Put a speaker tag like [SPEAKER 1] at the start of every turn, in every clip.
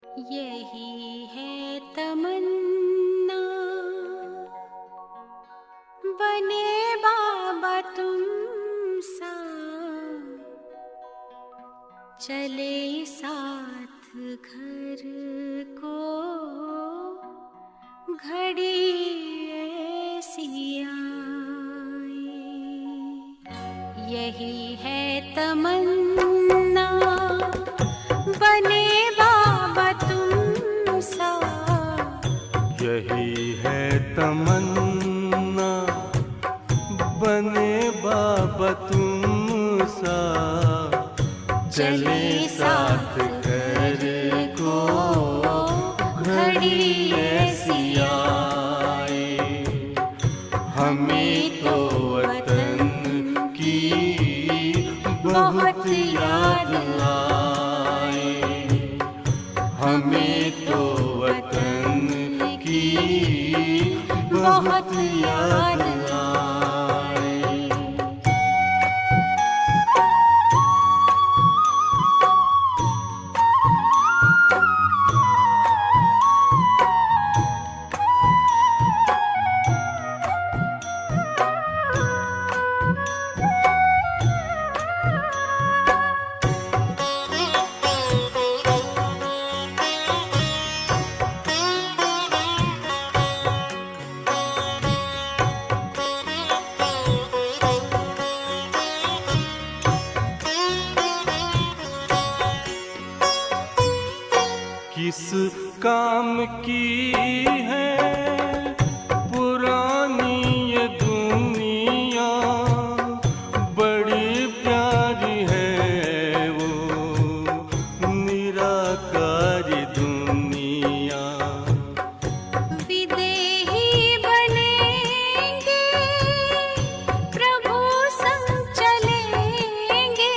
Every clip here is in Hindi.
[SPEAKER 1] यही है तमन्ना, बने बाबा तुम सा, चले साथ घर को घड़ी ऐसी आए। यही है तमन्ना, बने बाबा तुम सा।
[SPEAKER 2] यही है तमन्ना, बने बाबा तुम सा, चले साथ घर को घड़ी ऐसी आए। हमें तो वतन की बहुत याद आए, हमें तो वतन की बहुत याद आए। किस काम की है पुरानी ये दुनिया, बड़ी प्यारी है वो निराकारी दुनिया।
[SPEAKER 1] विदेही बनेंगे, प्रभु संग चलेंगे,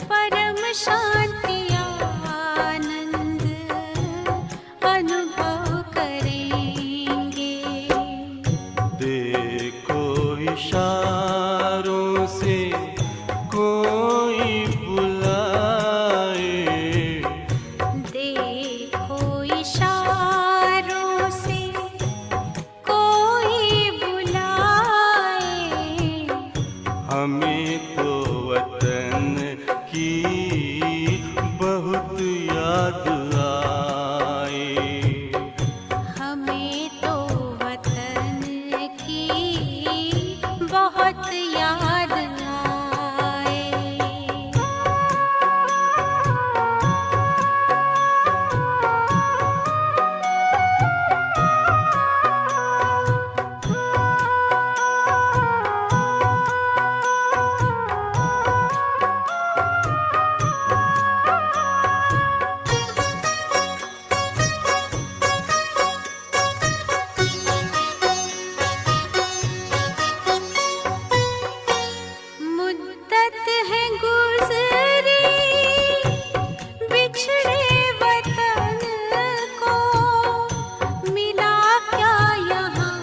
[SPEAKER 1] परम शांति अनुभव करेंगे।
[SPEAKER 2] देखो इशारों से कोई बुलाए,
[SPEAKER 1] देखो इशारों से कोई बुलाए।
[SPEAKER 2] हमें तो वतन की बहुत याद आए,
[SPEAKER 1] हमें तो वतन की बहुत याद आए। मुद्दत है गुज़री बिछड़े वतन को, मिला क्या यहाँ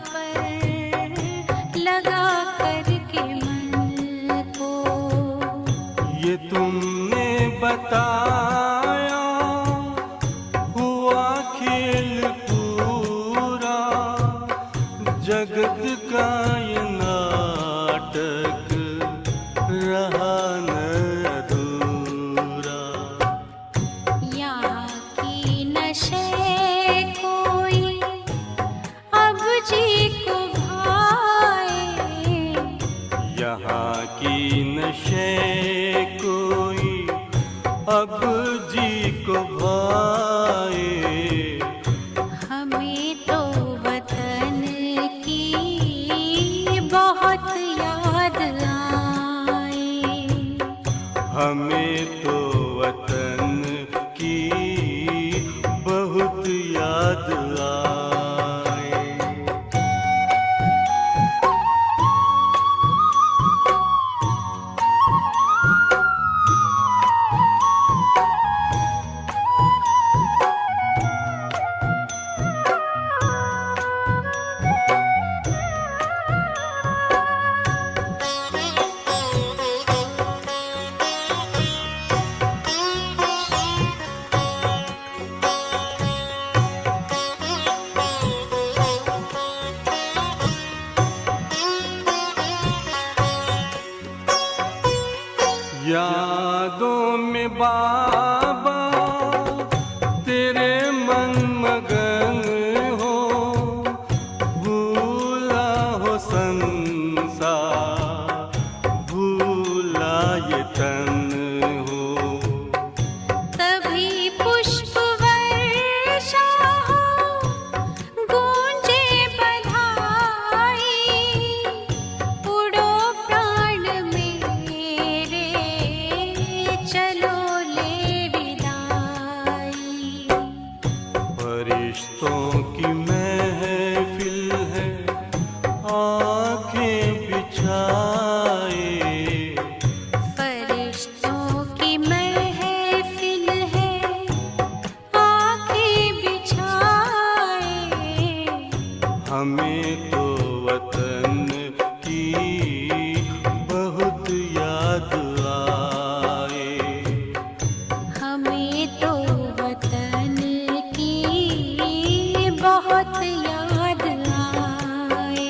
[SPEAKER 1] पर लगा करके मन को।
[SPEAKER 2] ये तुमने बताया हुआ खेल पूरा, जगत का ये नाटक रहा न अधूरा।
[SPEAKER 1] यहाँ की नशे कोई अब जी को भाए,
[SPEAKER 2] यहाँ की नशे कोई अब जी को भाए।
[SPEAKER 1] हमें तो वतन की बहुत याद आए,
[SPEAKER 2] हमें तो वतन की बहुत याद आए। फरिश्तों की महफिल है आंखें बिछाए।
[SPEAKER 1] फरिश्तों की महफिल है आंखें बिछाए।
[SPEAKER 2] हमें तो वतन की बहुत याद आए।
[SPEAKER 1] हमें तो वतन की बहुत याद आए।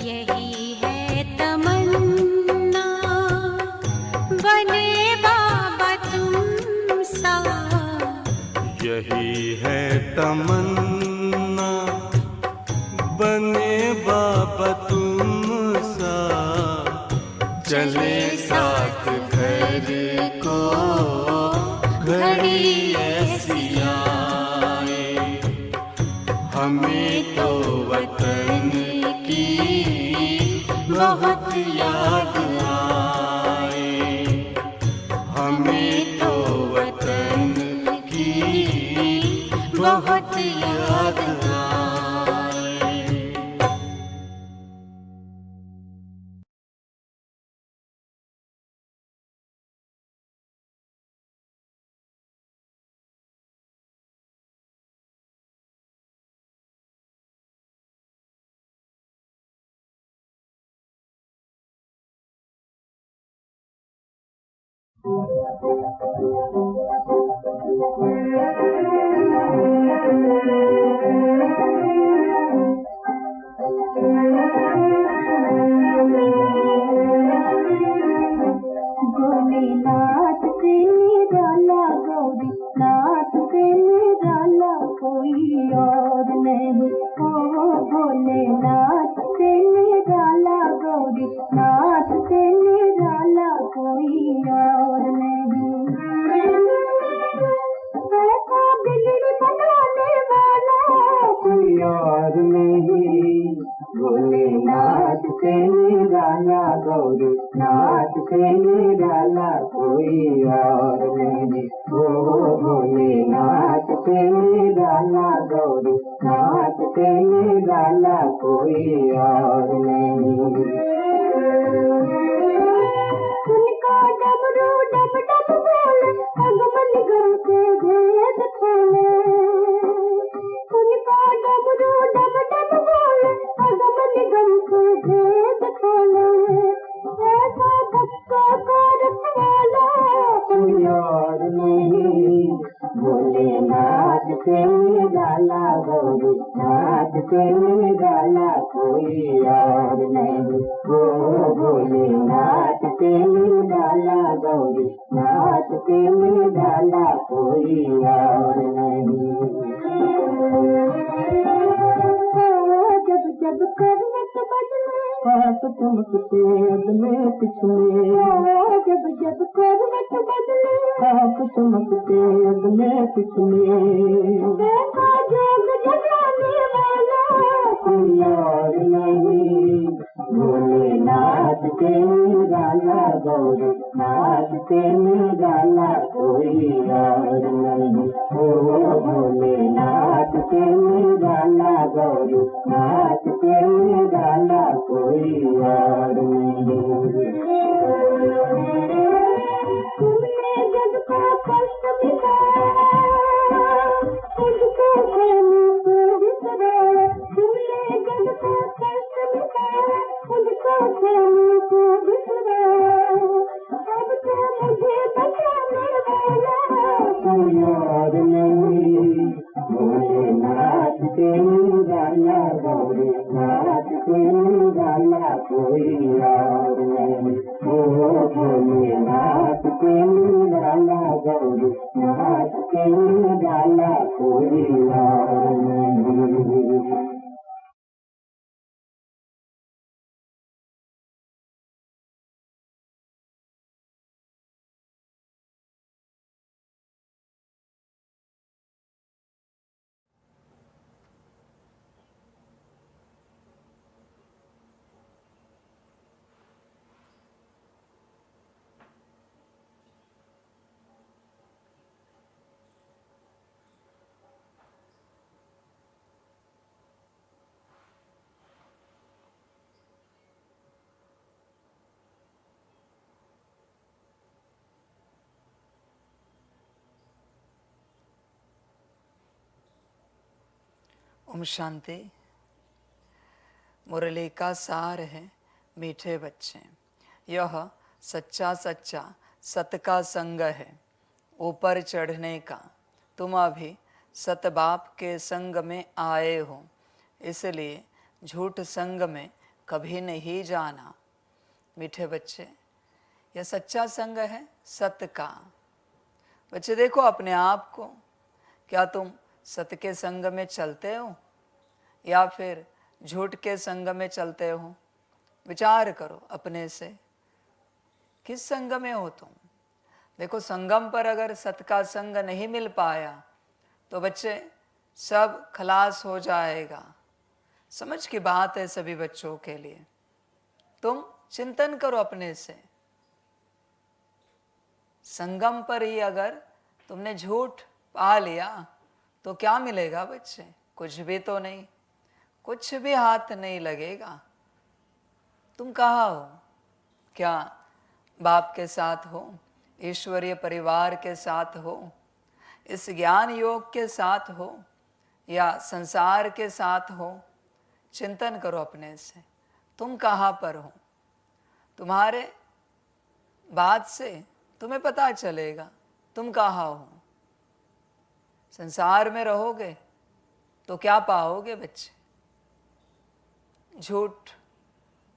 [SPEAKER 1] यही है तमन्ना बने बाबा तुम सा।
[SPEAKER 2] यही है तमन्ना बने बाबा तुम सा। चले साथ घर को घड़ी ऐसी आए। हमें तो वतन की बहुत याद आए। हमें तो वतन की बहुत याद आए।
[SPEAKER 3] भोलेनाथ से निराला गौरी नाथ से निराला कोई और नहीं। ओ भोलेनाथ से निराला गौरी नाथ से निराला कोई और नहीं। ऐसा बिगड़ बनाने वाला कोई और नहीं। भोलेनाथ से निराला गौरी नाथ से निराला कोई और नहीं। ओ भोलेनाथ से निराला गौरी नाथ से निराला कोई और नहीं। उनका डमरू डम डम बोले अगमन गम के भेद खोले। उनका डमरू डम डम बोले अगमन गम के भेद खोले। ऐसा भक्तों को रखवाला कोई और नहीं। भोलेनाथ से निराला गौरी नाथ से निराला कोई और नहीं। ओ भोलेनाथ से निराला गौरी नाथ से निराला कोई और नहीं। जब जब करवट बदले हाथ चमकते अदले पिछले। जब जब करवट बदले हाथ चमकते अदले पिछले। देखा जोग जगाने वाला कोई और नहीं। भोलेनाथ से निराला गौरी नाथ से निराला कोई और नहीं। ओ भोलेनाथ से निराला गौरी नाथ से निराला कोई और नहीं। तुमने जग का कष्ट मिटाया तुझको प्रेमी को बिसराया। तुमने जग का कष्ट मिटाया तुझको प्रेमी को बिसराया। अब तो मुझे बचाने वाला कोई और नहीं। भोलेनाथ से निराला गौरी नाथ से निराला कोई और नहीं। ओ भोलेनाथ से निराला गौरी नाथ से निराला कोई और नहीं।
[SPEAKER 4] ओम शांति। मुरली का सार है मीठे बच्चे, यह सच्चा सच्चा सत का संग है ऊपर चढ़ने का। तुम अभी सत बाप के संग में आए हो, इसलिए झूठ संग में कभी नहीं जाना। मीठे बच्चे, यह सच्चा संग है सत्य का। बच्चे देखो अपने आप को, क्या तुम सत्य के संग में चलते हो या फिर झूठ के संग में चलते हो? विचार करो अपने से, किस संग में हो तुम? देखो संगम पर अगर सत्य का संग नहीं मिल पाया तो बच्चे सब खलास हो जाएगा। समझ की बात है सभी बच्चों के लिए। तुम चिंतन करो अपने से, संगम पर ही अगर तुमने झूठ पा लिया तो क्या मिलेगा बच्चे? कुछ भी तो नहीं, कुछ भी हाथ नहीं लगेगा। तुम कहाँ हो? क्या बाप के साथ हो, ईश्वरीय परिवार के साथ हो, इस ज्ञान योग के साथ हो या संसार के साथ हो? चिंतन करो अपने से, तुम कहाँ पर हो। तुम्हारे बात से तुम्हें पता चलेगा तुम कहाँ हो। संसार में रहोगे तो क्या पाओगे बच्चे? झूठ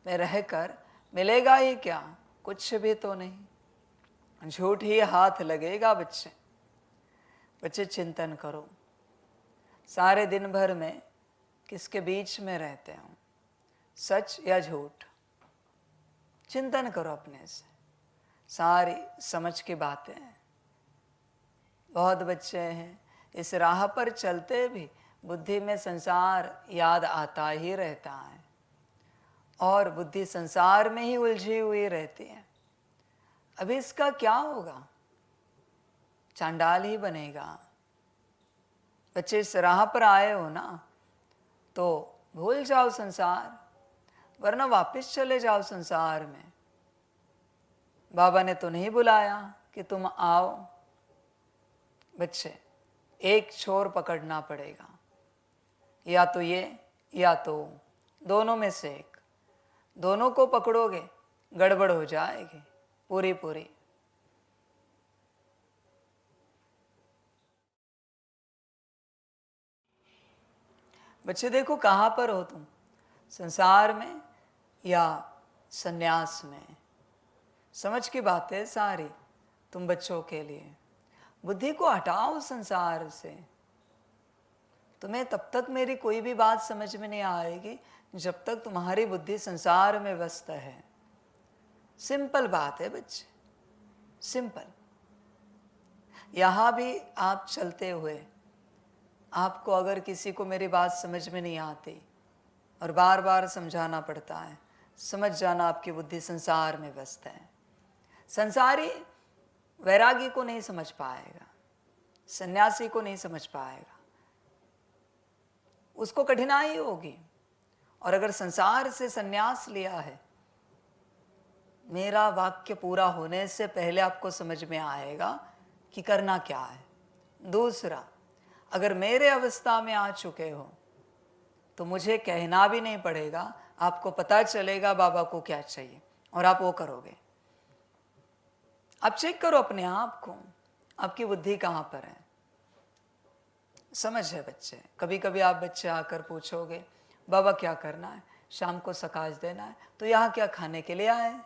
[SPEAKER 4] में रहकर मिलेगा ही क्या? कुछ भी तो नहीं, झूठ ही हाथ लगेगा बच्चे। बच्चे चिंतन करो, सारे दिन भर में किसके बीच में रहते हो, सच या झूठ? चिंतन करो अपने से, सारी समझ की बातें हैं। बहुत बच्चे हैं इस राह पर चलते भी बुद्धि में संसार याद आता ही रहता है और बुद्धि संसार में ही उलझी हुई रहती है। अभी इसका क्या होगा? चांडाल ही बनेगा। बच्चे इस राह पर आए हो ना, तो भूल जाओ संसार, वरना वापस चले जाओ संसार में। बाबा ने तो नहीं बुलाया कि तुम आओ। बच्चे एक छोर पकड़ना पड़ेगा, या तो ये या तो दोनों में से एक। दोनों को पकड़ोगे गड़बड़ हो जाएगी पूरी पूरी। बच्चे देखो कहाँ पर हो तुम, संसार में या सन्यास में? समझ की बात है सारी तुम बच्चों के लिए। बुद्धि को हटाओ संसार से। तुम्हें तब तक मेरी कोई भी बात समझ में नहीं आएगी जब तक तुम्हारी बुद्धि संसार में व्यस्त है। सिंपल बात है बच्चे, सिंपल। यहाँ भी आप चलते हुए आपको अगर किसी को मेरी बात समझ में नहीं आती और बार बार समझाना पड़ता है, समझ जाना आपकी बुद्धि संसार में व्यस्त है। संसारी वैरागी को नहीं समझ पाएगा, सन्यासी को नहीं समझ पाएगा, उसको कठिनाई होगी। और अगर संसार से सन्यास लिया है, मेरा वाक्य पूरा होने से पहले आपको समझ में आएगा कि करना क्या है। दूसरा, अगर मेरे अवस्था में आ चुके हो तो मुझे कहना भी नहीं पड़ेगा, आपको पता चलेगा बाबा को क्या चाहिए और आप वो करोगे। आप चेक करो अपने आप को, आपकी बुद्धि कहाँ पर है। समझ है बच्चे? कभी कभी आप बच्चे आकर पूछोगे बाबा क्या करना है, शाम को सकाश देना है, तो यहाँ क्या खाने के लिए आए,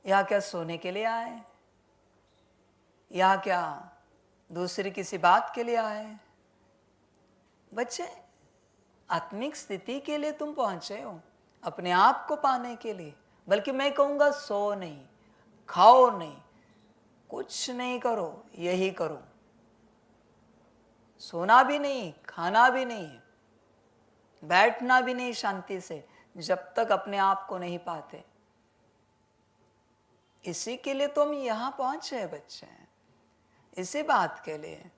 [SPEAKER 4] यहाँ क्या सोने के लिए आए, यहाँ क्या दूसरी किसी बात के लिए आए? बच्चे आत्मिक स्थिति के लिए तुम पहुंचे हो, अपने आप को पाने के लिए। बल्कि मैं कहूँगा सो नहीं, खाओ नहीं, कुछ नहीं करो, यही करो। सोना भी नहीं, खाना भी नहीं, बैठना भी नहीं शांति से, जब तक अपने आप को नहीं पाते। इसी के लिए तुम यहाँ पहुंचे हैं बच्चे, इसी बात के लिए।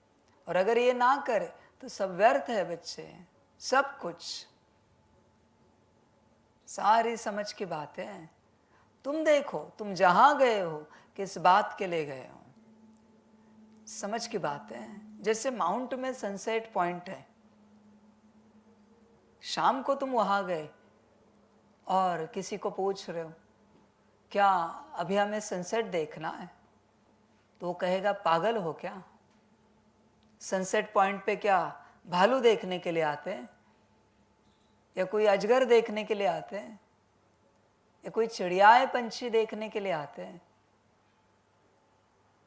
[SPEAKER 4] और अगर ये ना करे तो सब व्यर्थ है बच्चे, सब कुछ। सारी समझ की बातें हैं। तुम देखो तुम जहां गए हो किस बात के लिए गए हो, समझ की बात है। जैसे माउंट में सनसेट पॉइंट है, शाम को तुम वहां गए और किसी को पूछ रहे हो क्या अभी हमें सनसेट देखना है, तो वो कहेगा पागल हो क्या? सनसेट पॉइंट पे क्या भालू देखने के लिए आते हैं, या कोई अजगर देखने के लिए आते हैं, या कोई चिड़ियाए पंछी देखने के लिए आते हैं?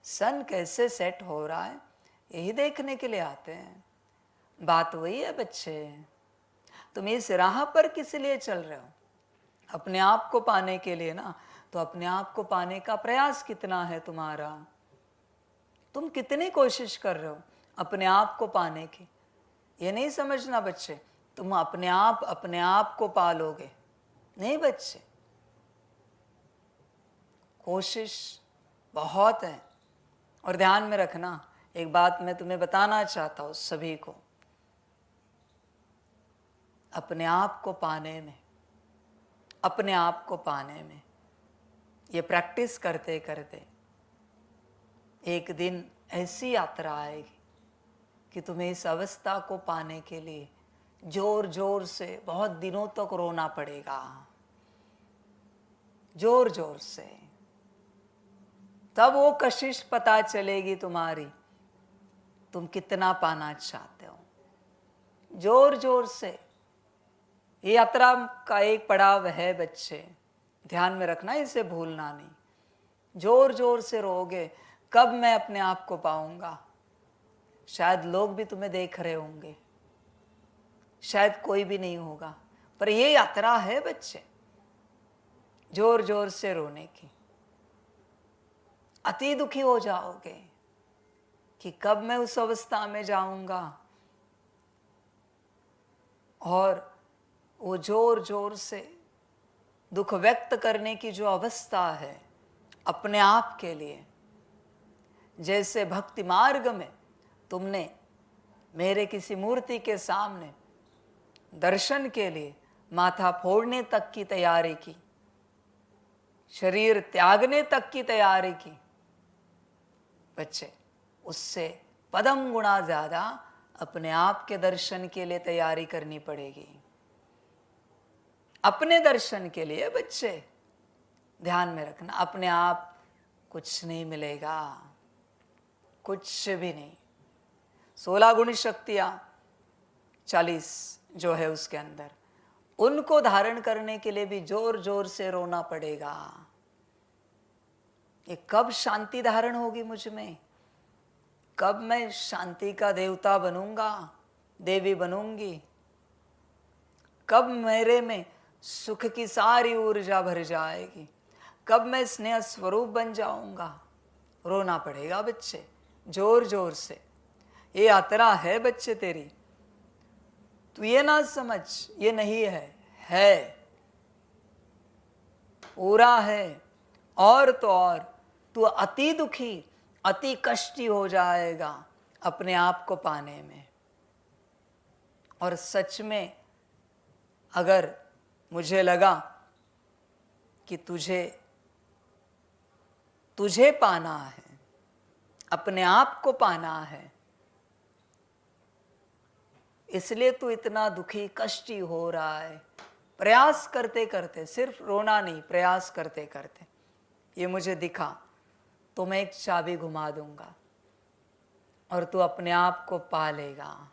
[SPEAKER 4] सन कैसे सेट हो रहा है यही देखने के लिए आते हैं। बात वही है बच्चे, तुम इस राह पर किस लिए चल रहे हो? अपने आप को पाने के लिए ना। तो अपने आप को पाने का प्रयास कितना है तुम्हारा? तुम कितनी कोशिश कर रहे हो अपने आप को पाने की? ये नहीं समझना बच्चे तुम अपने आप को पालोगे, नहीं बच्चे। कोशिश बहुत है। और ध्यान में रखना, एक बात मैं तुम्हें बताना चाहता हूं सभी को, अपने आप को पाने में ये प्रैक्टिस करते करते एक दिन ऐसी यात्रा आएगी कि तुम्हें इस अवस्था को पाने के लिए जोर जोर से बहुत दिनों तक रोना पड़ेगा, जोर जोर से। तब वो कशिश पता चलेगी तुम्हारी, तुम कितना पाना चाहते हो। जोर जोर से ये यात्रा का एक पड़ाव है बच्चे, ध्यान में रखना, इसे भूलना नहीं। जोर जोर से रोगे कब मैं अपने आप को पाऊंगा। शायद लोग भी तुम्हें देख रहे होंगे, शायद कोई भी नहीं होगा, पर ये यात्रा है बच्चे जोर जोर से रोने की। अति दुखी हो जाओगे कि कब मैं उस अवस्था में जाऊंगा। और वो जोर जोर से दुख व्यक्त करने की जो अवस्था है अपने आप के लिए, जैसे भक्ति मार्ग में तुमने मेरे किसी मूर्ति के सामने दर्शन के लिए माथा फोड़ने तक की तैयारी की, शरीर त्यागने तक की तैयारी की बच्चे, उससे पदम गुना ज्यादा अपने आप के दर्शन के लिए तैयारी करनी पड़ेगी। अपने दर्शन के लिए बच्चे ध्यान में रखना, अपने आप कुछ नहीं मिलेगा, कुछ भी नहीं। 16 गुण शक्तियां 40 जो है उसके अंदर, उनको धारण करने के लिए भी जोर जोर से रोना पड़ेगा। ये कब शांति धारण होगी मुझ में, कब मैं शांति का देवता बनूंगा, देवी बनूंगी, कब मेरे में सुख की सारी ऊर्जा भर जाएगी, कब मैं स्नेह स्वरूप बन जाऊंगा। रोना पड़ेगा बच्चे जोर जोर से। ये यात्रा है बच्चे तेरी, तू ये ना समझ ये नहीं है पूरा है। और तो और तू अति दुखी अति कष्टी हो जाएगा अपने आप को पाने में। और सच में अगर मुझे लगा कि तुझे पाना है, अपने आप को पाना है, इसलिए तू इतना दुखी कष्टी हो रहा है, प्रयास करते करते, सिर्फ रोना नहीं, प्रयास करते करते ये मुझे दिखा तो मैं एक चाबी घुमा दूंगा और तू अपने आप को पा लेगा।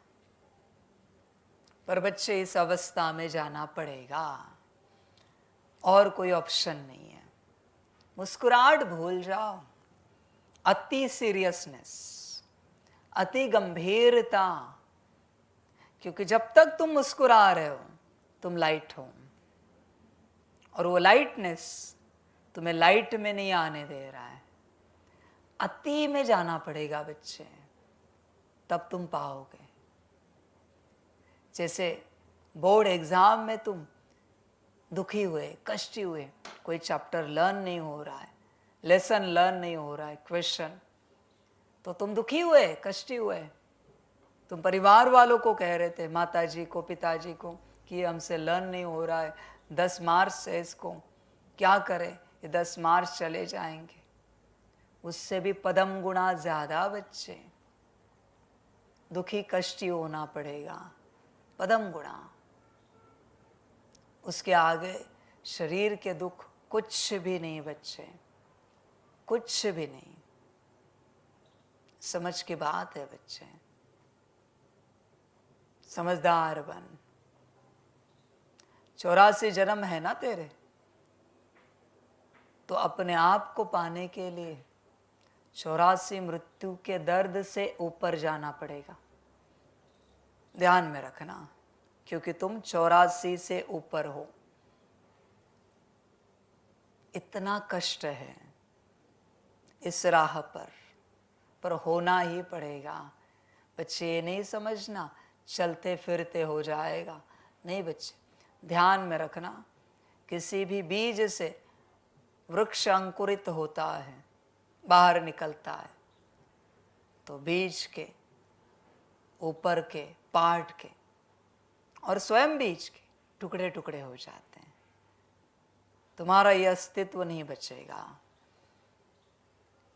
[SPEAKER 4] पर बच्चे इस अवस्था में जाना पड़ेगा, और कोई ऑप्शन नहीं है। मुस्कुराहट भूल जाओ, अति सीरियसनेस, अति गंभीरता, क्योंकि जब तक तुम मुस्कुरा रहे हो तुम लाइट हो, और वो लाइटनेस तुम्हें लाइट में नहीं आने दे रहा है। अति में जाना पड़ेगा बच्चे, तब तुम पाओगे। जैसे बोर्ड एग्जाम में तुम दुखी हुए, कष्टी हुए, कोई चैप्टर लर्न नहीं हो रहा है, लेसन लर्न नहीं हो रहा है, क्वेश्चन, तो तुम दुखी हुए, कष्टी हुए। तुम परिवार वालों को कह रहे थे, माताजी को, पिताजी को, कि हमसे लर्न नहीं हो रहा है, 10 मार्क्स है इसको, क्या करें, ये 10 मार्क्स चले जाएंगे। उससे भी पदम गुना ज्यादा बच्चे दुखी कष्टी होना पड़ेगा, पदम गुना। उसके आगे शरीर के दुख कुछ भी नहीं बच्चे, कुछ भी नहीं। समझ की बात है बच्चे, समझदार बन। 84 जन्म है ना तेरे, तो अपने आप को पाने के लिए 84 मृत्यु के दर्द से ऊपर जाना पड़ेगा। ध्यान में रखना, क्योंकि तुम 84 से ऊपर हो। इतना कष्ट है इस राह पर होना ही पड़ेगा। बच्चे ये नहीं समझना चलते फिरते हो जाएगा, नहीं बच्चे, ध्यान में रखना। किसी भी बीज से वृक्ष अंकुरित होता है, बाहर निकलता है, तो बीज के ऊपर के पार्ट के और स्वयं बीज के टुकड़े टुकड़े हो जाते हैं। तुम्हारा यह अस्तित्व नहीं बचेगा,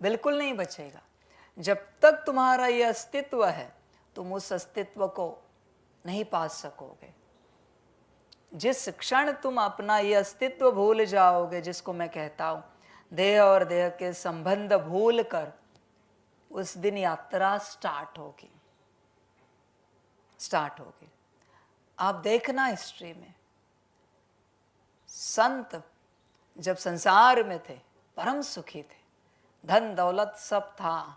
[SPEAKER 4] बिल्कुल नहीं बचेगा। जब तक तुम्हारा यह अस्तित्व है, तुम उस अस्तित्व को नहीं पा सकोगे। जिस क्षण तुम अपना यह अस्तित्व भूल जाओगे, जिसको मैं कहता हूं देह और देह के संबंध भूल कर, उस दिन यात्रा स्टार्ट होगी। आप देखना हिस्ट्री में, संत जब संसार में थे परम सुखी थे, धन दौलत सब था,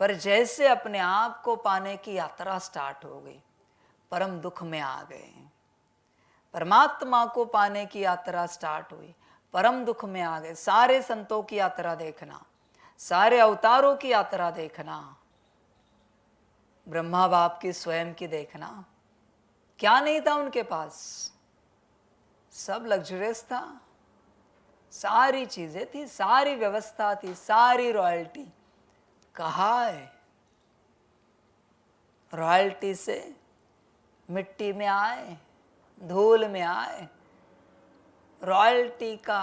[SPEAKER 4] पर जैसे अपने आप को पाने की यात्रा स्टार्ट हो गई, परम दुख में आ गए। परमात्मा को पाने की यात्रा स्टार्ट हुई, परम दुख में आ गए। सारे संतों की यात्रा देखना, सारे अवतारों की यात्रा देखना, ब्रह्मा बाप की स्वयं की देखना। क्या नहीं था उनके पास, सब लग्जरियस था, सारी चीजें थी, सारी व्यवस्था थी, सारी रॉयल्टी। कहाँ है रॉयल्टी से मिट्टी में आए, धूल में आए। रॉयल्टी का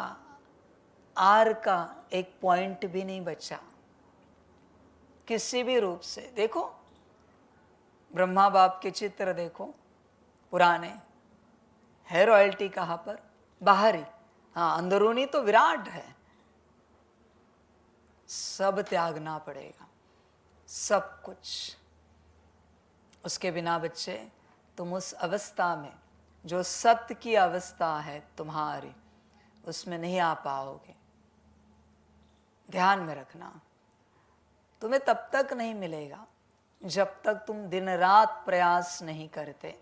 [SPEAKER 4] आर का एक पॉइंट भी नहीं बचा किसी भी रूप से। देखो ब्रह्मा बाप के चित्र देखो पुराने, है रॉयल्टी कहाँ पर? बाहरी, हाँ, अंदरूनी तो विराट है। सब त्यागना पड़ेगा, सब कुछ। उसके बिना बच्चे तुम उस अवस्था में, जो सत्य की अवस्था है तुम्हारी, उसमें नहीं आ पाओगे। ध्यान में रखना, तुम्हें तब तक नहीं मिलेगा जब तक तुम दिन रात प्रयास नहीं करते।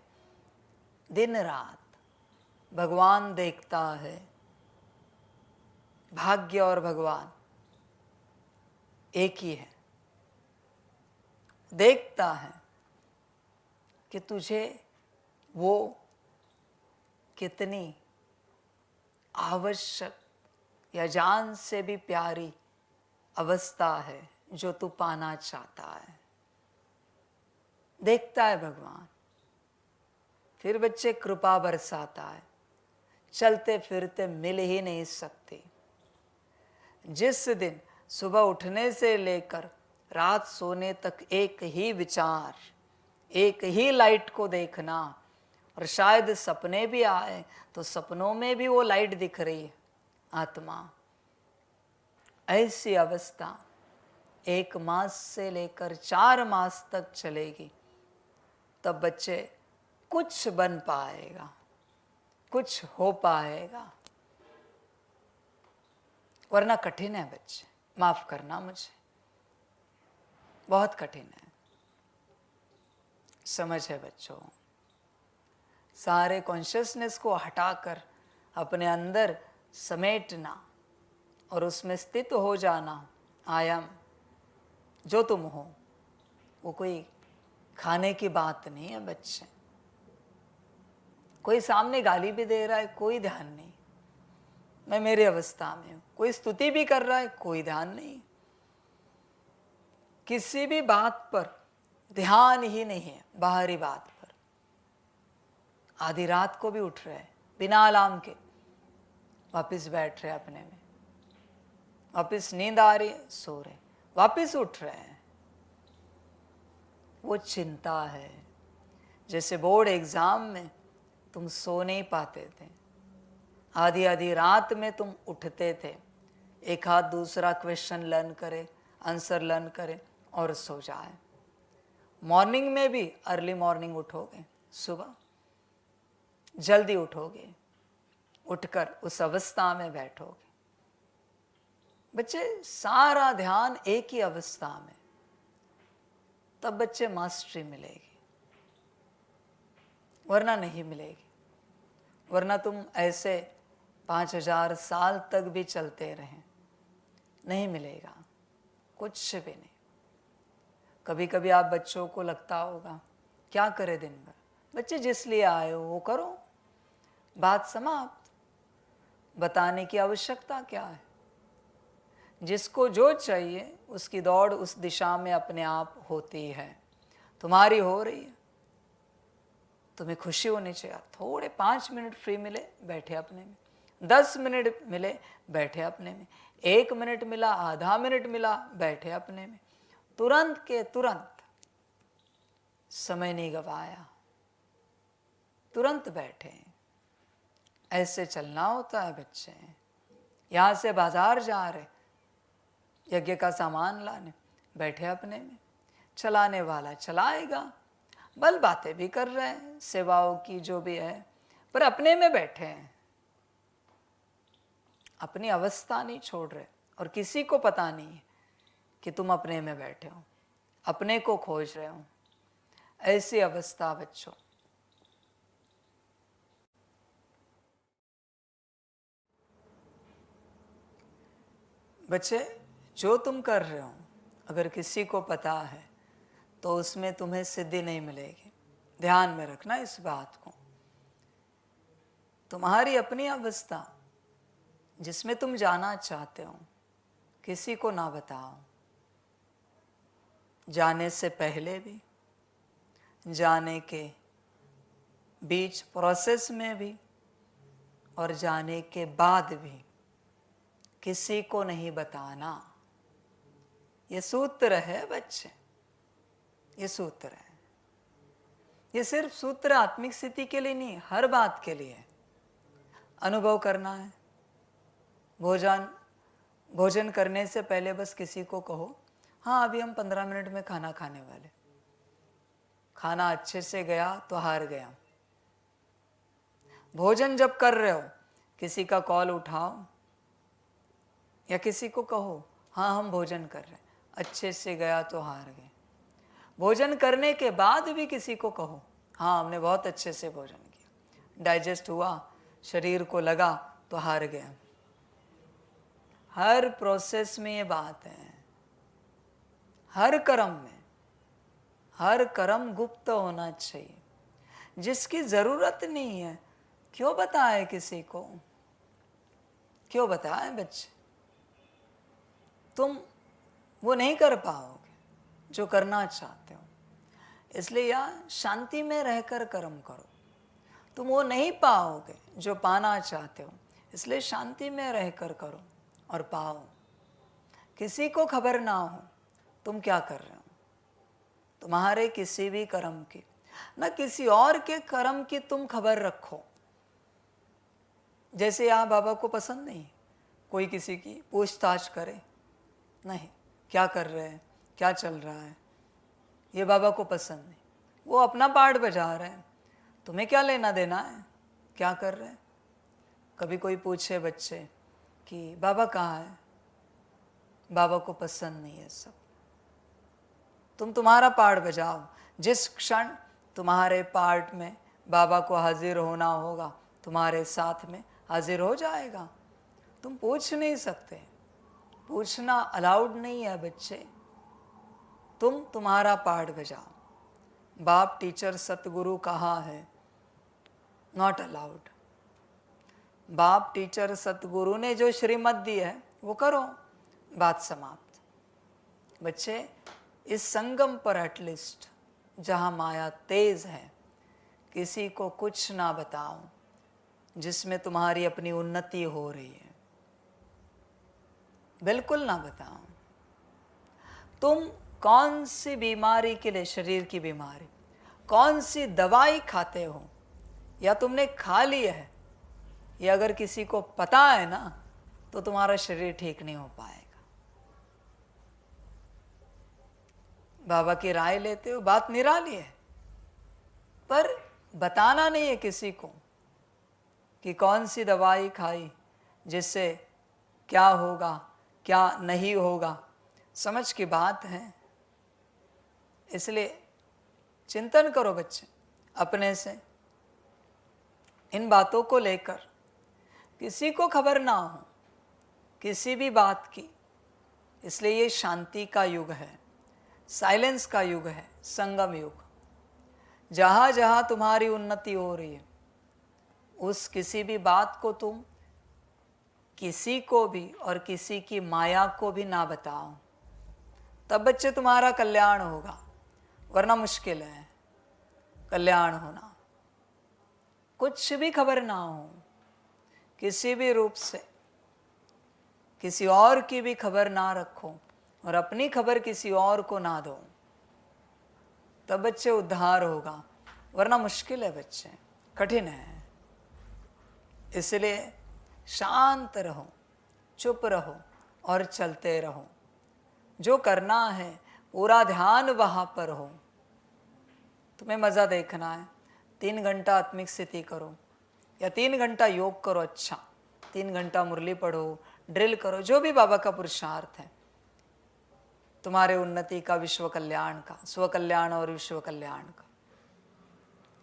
[SPEAKER 4] दिन रात भगवान देखता है, भाग्य और भगवान एक ही है। देखता है कि तुझे वो कितनी आवश्यक या जान से भी प्यारी अवस्था है जो तू पाना चाहता है। देखता है भगवान, फिर बच्चे कृपा बरसाता है। चलते फिरते मिल ही नहीं सकते। जिस दिन सुबह उठने से लेकर रात सोने तक एक ही विचार, एक ही लाइट को देखना, और शायद सपने भी आए तो सपनों में भी वो लाइट दिख रही है, आत्मा। ऐसी अवस्था 1 मास से लेकर 4 मास तक चलेगी। तब बच्चे कुछ बन पाएगा, कुछ हो पाएगा, वरना कठिन है बच्चे। माफ करना मुझे, बहुत कठिन है। समझ है बच्चों, सारे कॉन्शियसनेस को हटाकर अपने अंदर समेटना और उसमें स्थित हो जाना। आयाम जो तुम हो, वो कोई खाने की बात नहीं है बच्चे। कोई सामने गाली भी दे रहा है, कोई ध्यान नहीं, मैं मेरी अवस्था में हूं। कोई स्तुति भी कर रहा है, कोई ध्यान नहीं। किसी भी बात पर ध्यान ही नहीं है, बाहरी बात पर। आधी रात को भी उठ रहे हैं बिना अलार्म के, वापस बैठ रहे अपने में, वापस नींद आ रही है, सो रहे, वापस उठ रहे हैं। वो चिंता है। जैसे बोर्ड एग्जाम में तुम सो नहीं पाते थे, आधी आधी रात में तुम उठते थे, एक हाथ दूसरा क्वेश्चन लर्न करे, आंसर लर्न करे और सो जाए। मॉर्निंग में भी अर्ली मॉर्निंग उठोगे, सुबह जल्दी उठोगे, उठकर उस अवस्था में बैठोगे। बच्चे सारा ध्यान एक ही अवस्था में, तब बच्चे मास्टरी मिलेगी, वरना नहीं मिलेगी। वरना तुम ऐसे 5000 साल तक भी चलते रहें, नहीं मिलेगा, कुछ भी नहीं। कभी कभी आप बच्चों को लगता होगा क्या करे दिन भर, बच्चे जिस लिए आए हो वो करो, बात समाप्त। बताने की आवश्यकता क्या है? जिसको जो चाहिए उसकी दौड़ उस दिशा में अपने आप होती है। तुम्हारी हो रही है, तुम्हें खुशी होनी चाहिए। थोड़े 5 मिनट फ्री मिले, बैठे अपने में, 10 मिनट मिले, बैठे अपने में, 1 मिनट मिला, आधा मिनट मिला, बैठे अपने में, तुरंत के तुरंत, समय नहीं गवाया, तुरंत बैठे। ऐसे चलना होता है बच्चे। यहाँ से बाजार जा रहे, यज्ञ का सामान लाने, बैठे अपने में, चलाने वाला चलाएगा, बल बातें भी कर रहे हैं सेवाओं की जो भी है, पर अपने में बैठे हैं, अपनी अवस्था नहीं छोड़ रहे। और किसी को पता नहीं है कि तुम अपने में बैठे हो, अपने को खोज रहे हो। ऐसी अवस्था बच्चों। बच्चे जो तुम कर रहे हो अगर किसी को पता है तो उसमें तुम्हें सिद्धि नहीं मिलेगी। ध्यान में रखना इस बात को। तुम्हारी अपनी अवस्था जिसमें तुम जाना चाहते हो, किसी को ना बताओ। जाने से पहले भी, जाने के बीच प्रोसेस में भी, और जाने के बाद भी किसी को नहीं बताना। ये सूत्र है बच्चे, ये सूत्र है। ये सिर्फ सूत्र आत्मिक स्थिति के लिए नहीं, हर बात के लिए। अनुभव करना है। भोजन करने से पहले बस किसी को कहो, हाँ अभी हम 15 मिनट में खाना खाने वाले। खाना अच्छे से गया तो हार गया। भोजन जब कर रहे हो किसी का कॉल उठाओ या किसी को कहो, हाँ हम भोजन कर रहे हैं, अच्छे से गया तो हार गए। भोजन करने के बाद भी किसी को कहो, हाँ हमने बहुत अच्छे से भोजन किया, डाइजेस्ट हुआ, शरीर को लगा तो हार गया। हर प्रोसेस में ये बात है। हर कर्म में, हर कर्म गुप्त होना चाहिए। जिसकी जरूरत नहीं है क्यों बताए किसी को, क्यों बताए बच्चे? तुम वो नहीं कर पाओगे जो करना चाहते हो। इसलिए यहाँ शांति में रहकर कर्म करो। तुम वो नहीं पाओगे जो पाना चाहते हो, इसलिए शांति में रहकर करो और पाओ। किसी को खबर ना हो तुम क्या कर रहे हो। तुम्हारे किसी भी कर्म की, न किसी और के कर्म की तुम खबर रखो। जैसे यहाँ बाबा को पसंद नहीं कोई किसी की पूछताछ करे, नहीं क्या कर रहे हैं, क्या चल रहा है, ये बाबा को पसंद नहीं। वो अपना पार्ट बजा रहे हैं, तुम्हें क्या लेना देना है क्या कर रहे हैं। कभी कोई पूछे बच्चे कि बाबा कहाँ है, बाबा को पसंद नहीं है सब। तुम तुम्हारा पार्ट बजाओ। जिस क्षण तुम्हारे पार्ट में बाबा को हाजिर होना होगा, तुम्हारे साथ में हाजिर हो जाएगा। तुम पूछ नहीं सकते, पूछना अलाउड नहीं है बच्चे। तुम तुम्हारा पार्ट बजाओ। बाप, टीचर, सतगुरु कहाँ है, नॉट अलाउड। बाप, टीचर, सतगुरु ने जो श्रीमत दी है वो करो, बात समाप्त। बच्चे इस संगम पर एटलीस्ट जहाँ माया तेज है, किसी को कुछ ना बताओ जिसमें तुम्हारी अपनी उन्नति हो रही है। बिल्कुल ना बताओ। तुम कौन सी बीमारी के लिए, शरीर की बीमारी, कौन सी दवाई खाते हो, या तुमने खा लिया है, ये अगर किसी को पता है ना तो तुम्हारा शरीर ठीक नहीं हो पाएगा। बाबा की राय लेते हो, बात निराली है, पर बताना नहीं है किसी को कि कौन सी दवाई खाई जिससे क्या होगा क्या नहीं होगा। समझ की बात है। इसलिए चिंतन करो बच्चे अपने से, इन बातों को लेकर किसी को खबर ना हो किसी भी बात की। इसलिए ये शांति का युग है, साइलेंस का युग है, संगम युग। जहाँ जहाँ तुम्हारी उन्नति हो रही है उस किसी भी बात को तुम किसी को भी और किसी की माया को भी ना बताओ, तब बच्चे तुम्हारा कल्याण होगा, वरना मुश्किल है कल्याण होना। कुछ भी खबर ना हो किसी भी रूप से, किसी और की भी खबर ना रखो और अपनी खबर किसी और को ना दो, तब बच्चे उद्धार होगा, वरना मुश्किल है बच्चे, कठिन है। इसलिए शांत रहो, चुप रहो और चलते रहो। जो करना है पूरा ध्यान वहाँ पर हो। तुम्हें मज़ा देखना है, 3 घंटा आत्मिक स्थिति करो या 3 घंटा योग करो, अच्छा 3 घंटा मुरली पढ़ो, ड्रिल करो, जो भी बाबा का पुरुषार्थ है तुम्हारे उन्नति का, विश्व कल्याण का, स्व कल्याण और विश्व कल्याण का,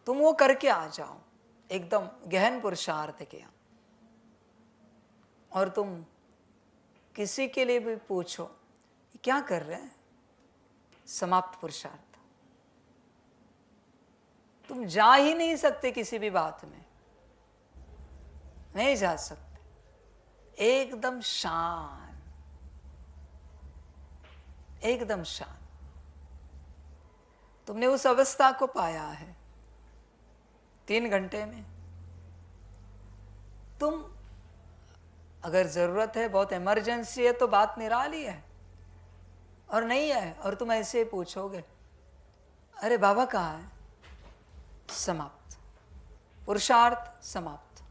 [SPEAKER 4] तुम वो करके आ जाओ। एकदम गहन पुरुषार्थ किया। और तुम किसी के लिए भी पूछो क्या कर रहे हैं, समाप्त पुरुषार्थ। तुम जा ही नहीं सकते किसी भी बात में, नहीं जा सकते। एकदम शांत, एकदम शांत। तुमने उस अवस्था को पाया है 3 घंटे में। तुम अगर जरूरत है, बहुत इमरजेंसी है, तो बात निराली है, और नहीं है और तुम ऐसे ही पूछोगे अरे बाबा कहाँ है, समाप्त पुरुषार्थ, समाप्त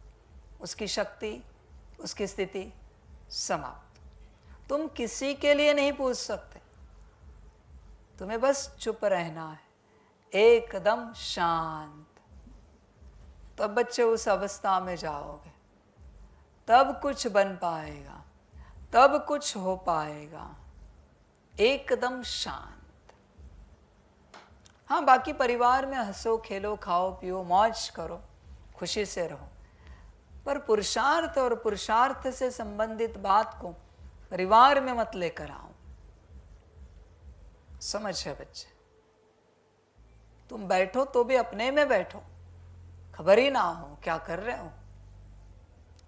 [SPEAKER 4] उसकी शक्ति, उसकी स्थिति समाप्त। तुम किसी के लिए नहीं पूछ सकते, तुम्हें बस चुप रहना है, एकदम शांत। तब बच्चे उस अवस्था में जाओगे, तब कुछ बन पाएगा, तब कुछ हो पाएगा, एकदम शांत। हाँ, बाकी परिवार में हंसो खेलो, खाओ पियो, मौज करो, खुशी से रहो, पर पुरुषार्थ और पुरुषार्थ से संबंधित बात को परिवार में मत लेकर आओ। समझ है बच्चे? तुम बैठो तो भी अपने में बैठो, खबर ही ना हो क्या कर रहे हो।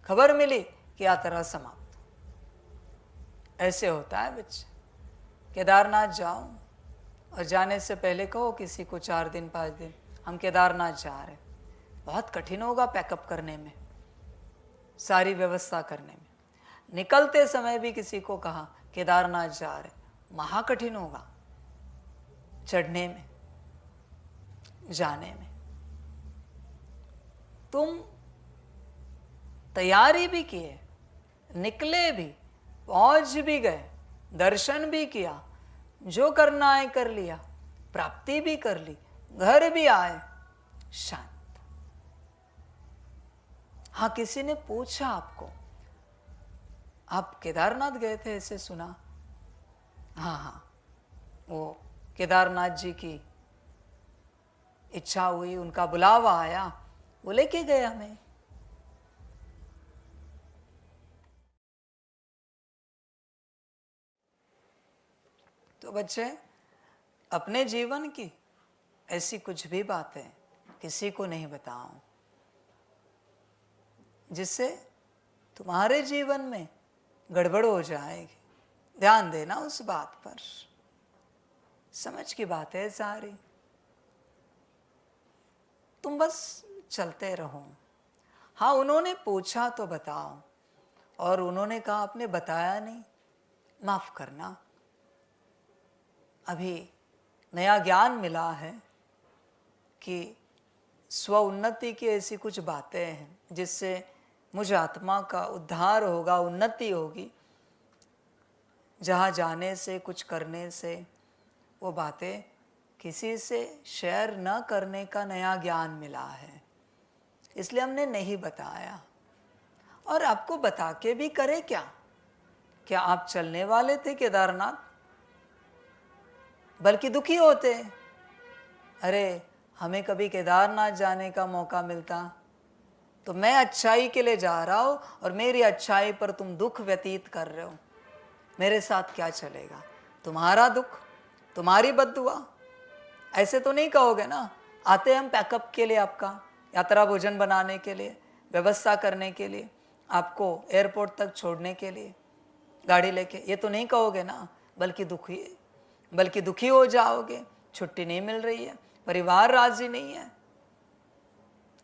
[SPEAKER 4] खबर मिली कि यात्रा समाप्त। ऐसे होता है बच्चे। केदारनाथ जाओ और जाने से पहले कहो किसी को 4 दिन 5 दिन हम केदारनाथ जा रहे, बहुत कठिन होगा पैकअप करने में, सारी व्यवस्था करने में। निकलते समय भी किसी को कहा केदारनाथ जा रहे, महा कठिन होगा चढ़ने में, जाने में। तुम तैयारी भी किए, निकले भी, पहुंच भी गए, दर्शन भी किया, जो करना है कर लिया, प्राप्ति भी कर ली, घर भी आए, शांत। हाँ, किसी ने पूछा आपको आप केदारनाथ गए थे, ऐसे सुना? हाँ हाँ, वो केदारनाथ जी की इच्छा हुई, उनका बुलावा आया, वो लेके गए हमें। तो बच्चे, अपने जीवन की ऐसी कुछ भी बातें किसी को नहीं बताओ जिससे तुम्हारे जीवन में गड़बड़ हो जाएगी। ध्यान देना उस बात पर। समझ की बात है सारी। तुम बस चलते रहो। हाँ, उन्होंने पूछा तो बताओ, और उन्होंने कहा आपने बताया नहीं, माफ करना। अभी नया ज्ञान मिला है कि स्व उन्नति की ऐसी कुछ बातें हैं जिससे मुझ आत्मा का उद्धार होगा, उन्नति होगी। जहाँ जाने से, कुछ करने से, वो बातें किसी से शेयर न करने का नया ज्ञान मिला है, इसलिए हमने नहीं बताया। और आपको बता के भी करे क्या? क्या आप चलने वाले थे केदारनाथ? बल्कि दुखी होते। अरे हमें कभी केदारनाथ जाने का मौका मिलता तो मैं अच्छाई के लिए जा रहा हूं और मेरी अच्छाई पर तुम दुख व्यतीत कर रहे हो, मेरे साथ क्या चलेगा? तुम्हारा दुख, तुम्हारी बद्दुआ। ऐसे तो नहीं कहोगे ना। आते हम पैकअप के लिए, आपका यात्रा भोजन बनाने के लिए, व्यवस्था करने के लिए, आपको एयरपोर्ट तक छोड़ने के लिए गाड़ी लेके, ये तो नहीं कहोगे ना। बल्कि दुखी हो जाओगे, छुट्टी नहीं मिल रही है, परिवार राजी नहीं है।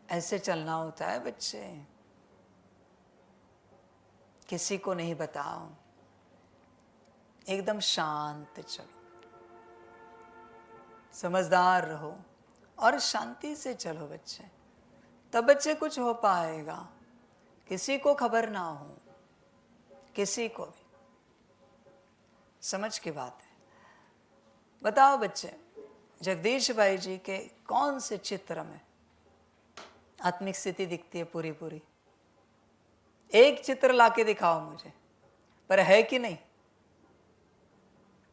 [SPEAKER 4] ऐसे चलना होता है बच्चे, किसी को नहीं बताओ, एकदम शांत चलो, समझदार रहो और शांति से चलो बच्चे, तब बच्चे कुछ हो पाएगा। किसी को खबर ना हो, किसी को भी। समझ की बात है। बताओ बच्चे, जगदीश भाई जी के कौन से चित्र में आत्मिक स्थिति दिखती है पूरी पूरी? एक चित्र लाके दिखाओ मुझे, पर है कि नहीं?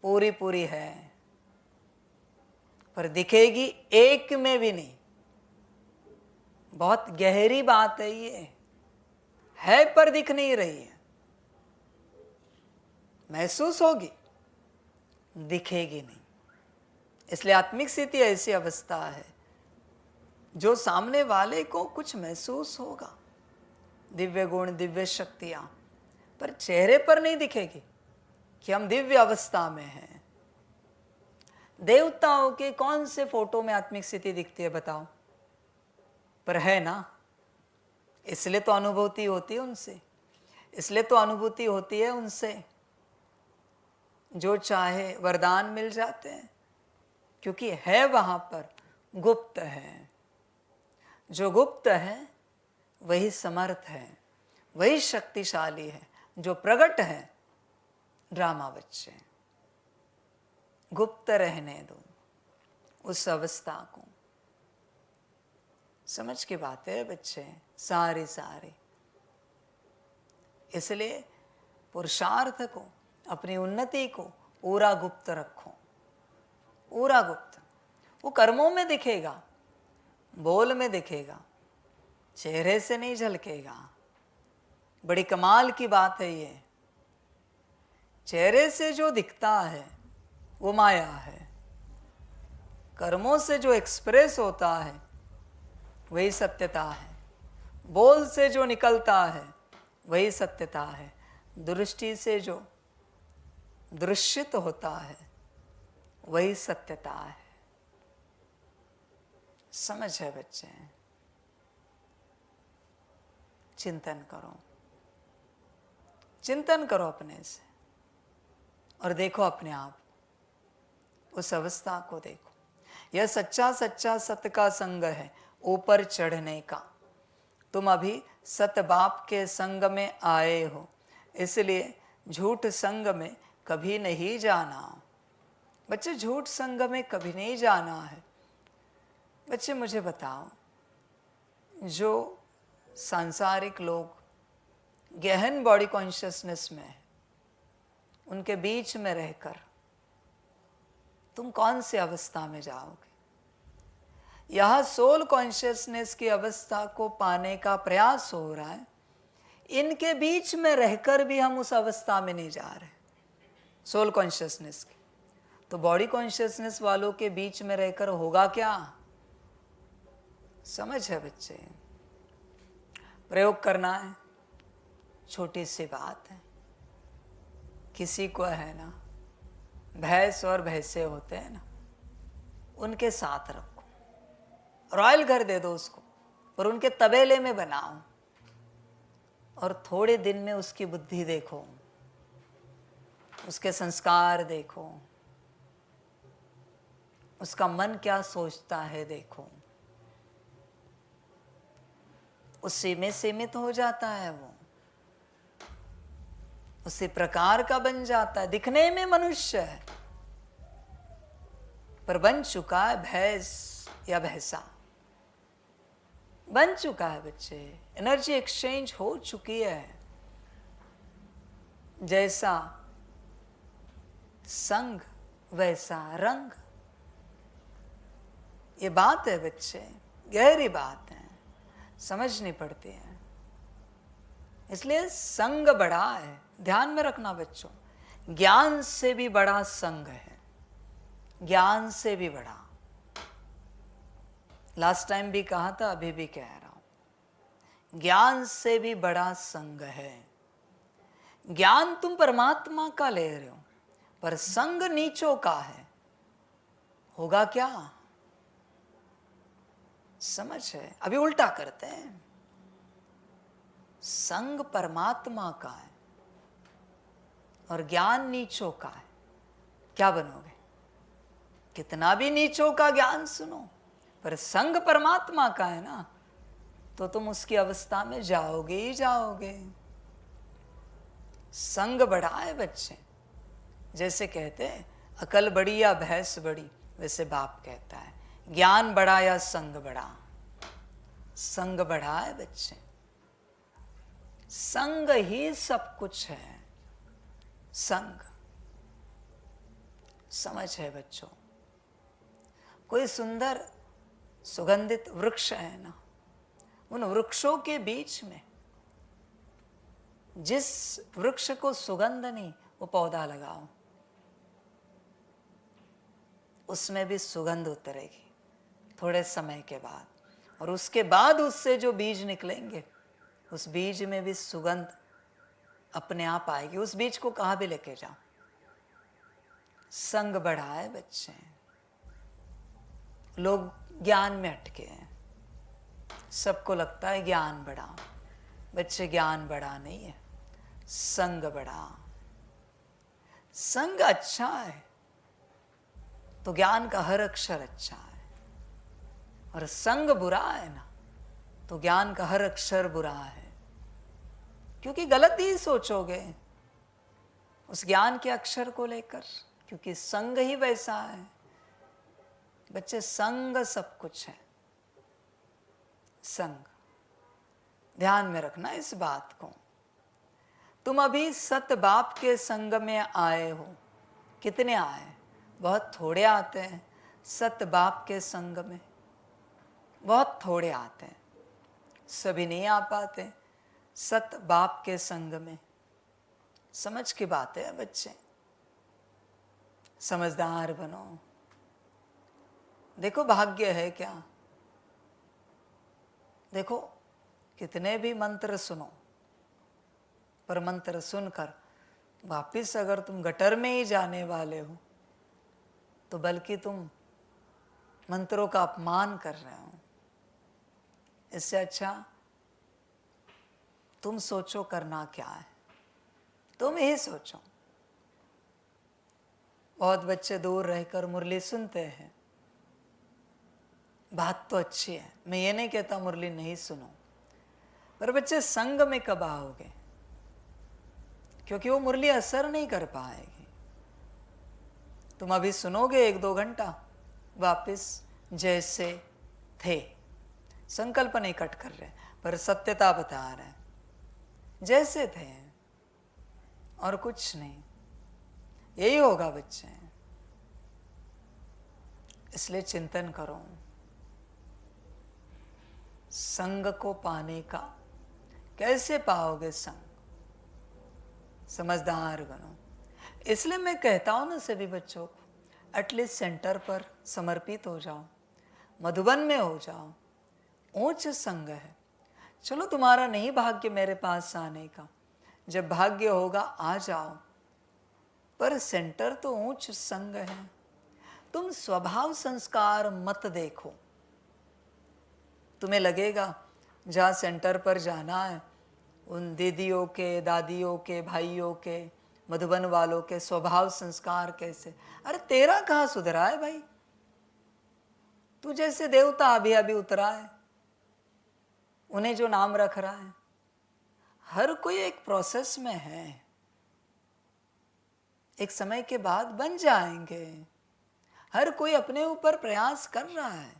[SPEAKER 4] पूरी पूरी है, पर दिखेगी एक में भी नहीं। बहुत गहरी बात है ये, है पर दिख नहीं रही है। महसूस होगी, दिखेगी नहीं। इसलिए आत्मिक स्थिति ऐसी अवस्था है जो सामने वाले को कुछ महसूस होगा, दिव्य गुण, दिव्य शक्तियां, पर चेहरे पर नहीं दिखेगी कि हम दिव्य अवस्था में हैं। देवताओं के कौन से फोटो में आत्मिक स्थिति दिखती है बताओ? पर है ना, इसलिए तो अनुभूति होती है उनसे, इसलिए तो अनुभूति होती है उनसे। जो चाहे वरदान मिल जाते हैं, क्योंकि है वहां पर, गुप्त है। जो गुप्त है वही समर्थ है, वही शक्तिशाली है। जो प्रकट है ड्रामा बच्चे, गुप्त रहने दो उस अवस्था को। समझ की बात है बच्चे, सारी सारी। इसलिए पुरुषार्थ को, अपनी उन्नति को पूरा गुप्त रखो, पूरा गुप्त। वो कर्मों में दिखेगा, बोल में दिखेगा, चेहरे से नहीं झलकेगा। बड़ी कमाल की बात है ये। चेहरे से जो दिखता है वो माया है, कर्मों से जो एक्सप्रेस होता है वही सत्यता है, बोल से जो निकलता है वही सत्यता है, दृष्टि से जो दृश्यित होता है वही सत्यता है। समझ है बच्चे? चिंतन करो, चिंतन करो अपने से और देखो अपने आप, उस अवस्था को देखो। यह सच्चा सच्चा सत्य का संग है ऊपर चढ़ने का। तुम अभी सत बाप के संग में आए हो, इसलिए झूठ संग में कभी नहीं जाना। बच्चे झूठ संग में कभी नहीं जाना है। बच्चे मुझे बताओ, जो सांसारिक लोग गहन बॉडी कॉन्शियसनेस में है, उनके बीच में रहकर तुम कौन सी अवस्था में जाओगे? यह सोल कॉन्शियसनेस की अवस्था को पाने का प्रयास हो रहा है। इनके बीच में रहकर भी हम उस अवस्था में नहीं जा रहे सोल कॉन्शियसनेस की। तो बॉडी कॉन्शियसनेस वालों के बीच में रहकर होगा क्या? समझ है बच्चे? प्रयोग करना है, छोटी सी बात है। किसी को है ना, भैंस और भैंसे होते हैं ना, उनके साथ रखो, रॉयल घर दे दो उसको, और उनके तबेले में बनाओ, और थोड़े दिन में उसकी बुद्धि देखो, उसके संस्कार देखो, उसका मन क्या सोचता है देखो। उसी में सीमित हो जाता है, वो उसी प्रकार का बन जाता है। दिखने में मनुष्य है पर बन चुका है भैंस या भैंसा, बन चुका है बच्चे। एनर्जी एक्सचेंज हो चुकी है। जैसा संग वैसा रंग। ये बात है बच्चे, गहरी बात है, समझनी पड़ती है। इसलिए संग बड़ा है, ध्यान में रखना बच्चों। ज्ञान से भी बड़ा संग है, ज्ञान से भी बड़ा। लास्ट टाइम भी कहा था, अभी भी कह रहा हूं, ज्ञान से भी बड़ा संग है। ज्ञान तुम परमात्मा का ले रहे हो पर संग नीचों का है। होगा क्या? समझ है? अभी उल्टा करते हैं। संग परमात्मा का है और ज्ञान नीचों का है। क्या बनोगे? कितना भी नीचों का ज्ञान सुनो पर संग परमात्मा का है ना, तो तुम उसकी अवस्था में जाओगे ही जाओगे। संग बड़ा है बच्चे। जैसे कहते हैं अकल बड़ी या भैंस बड़ी, वैसे बाप कहता है ज्ञान बड़ा या संग बड़ा। संग बड़ा है बच्चे। संग ही सब कुछ है। संग, समझ है बच्चों? कोई सुंदर सुगंधित वृक्ष है ना, उन वृक्षों के बीच में जिस वृक्ष को सुगंध नहीं, वो पौधा लगाओ, उसमें भी सुगंध उतरेगी थोड़े समय के बाद। और उसके बाद उससे जो बीज निकलेंगे, उस बीज में भी सुगंध अपने आप आएगी। उस बीज को कहाँ भी लेके जाओ। संग बढ़ा है बच्चे। लोग ज्ञान में अटके हैं, सबको लगता है ज्ञान बड़ा। बच्चे, ज्ञान बड़ा नहीं है, संग बड़ा। संग अच्छा है तो ज्ञान का हर अक्षर अच्छा है, और संग बुरा है ना तो ज्ञान का हर अक्षर बुरा है। क्योंकि गलत ही सोचोगे उस ज्ञान के अक्षर को लेकर, क्योंकि संग ही वैसा है बच्चे। संग सब कुछ है। संग, ध्यान में रखना इस बात को। तुम अभी सत बाप के संग में आए हो। कितने आए? बहुत थोड़े आते हैं सत बाप के संग में, बहुत थोड़े आते हैं। सभी नहीं आ पाते सत बाप के संग में। समझ की बात है बच्चे, समझदार बनो। देखो भाग्य है क्या। देखो कितने भी मंत्र सुनो, पर मंत्र सुनकर वापिस अगर तुम गटर में ही जाने वाले हो तो बल्कि तुम मंत्रों का अपमान कर रहे हो। इससे अच्छा तुम सोचो करना क्या है, तुम ही सोचो। बहुत बच्चे दूर रहकर मुरली सुनते हैं, बात तो अच्छी है, मैं ये नहीं कहता मुरली नहीं सुनो, पर बच्चे संग में कब आओगे? क्योंकि वो मुरली असर नहीं कर पाएगी। तुम अभी सुनोगे 1-2 घंटा, वापिस जैसे थे। संकल्प नहीं कट कर रहे पर सत्यता बता रहे हैं, जैसे थे और कुछ नहीं। यही होगा बच्चे। इसलिए चिंतन करो संग को पाने का। कैसे पाओगे संग? समझदार बनो। इसलिए मैं कहता हूं ना सभी बच्चों को एटलीस्ट सेंटर पर समर्पित हो जाओ, मधुबन में हो जाओ। ऊंच संग है। चलो तुम्हारा नहीं भाग्य मेरे पास आने का, जब भाग्य होगा आ जाओ, पर सेंटर तो ऊंच संग है। तुम स्वभाव संस्कार मत देखो। तुम्हें लगेगा जहाँ सेंटर पर जाना है उन दीदियों के, दादियों के, भाइयों के, मधुबन वालों के स्वभाव संस्कार कैसे। अरे तेरा कहाँ सुधरा है भाई? तू जैसे देवता अभी अभी उतरा है, उन्हें जो नाम रख रहा है, हर कोई एक प्रोसेस में है, एक समय के बाद बन जाएंगे। हर कोई अपने ऊपर प्रयास कर रहा है,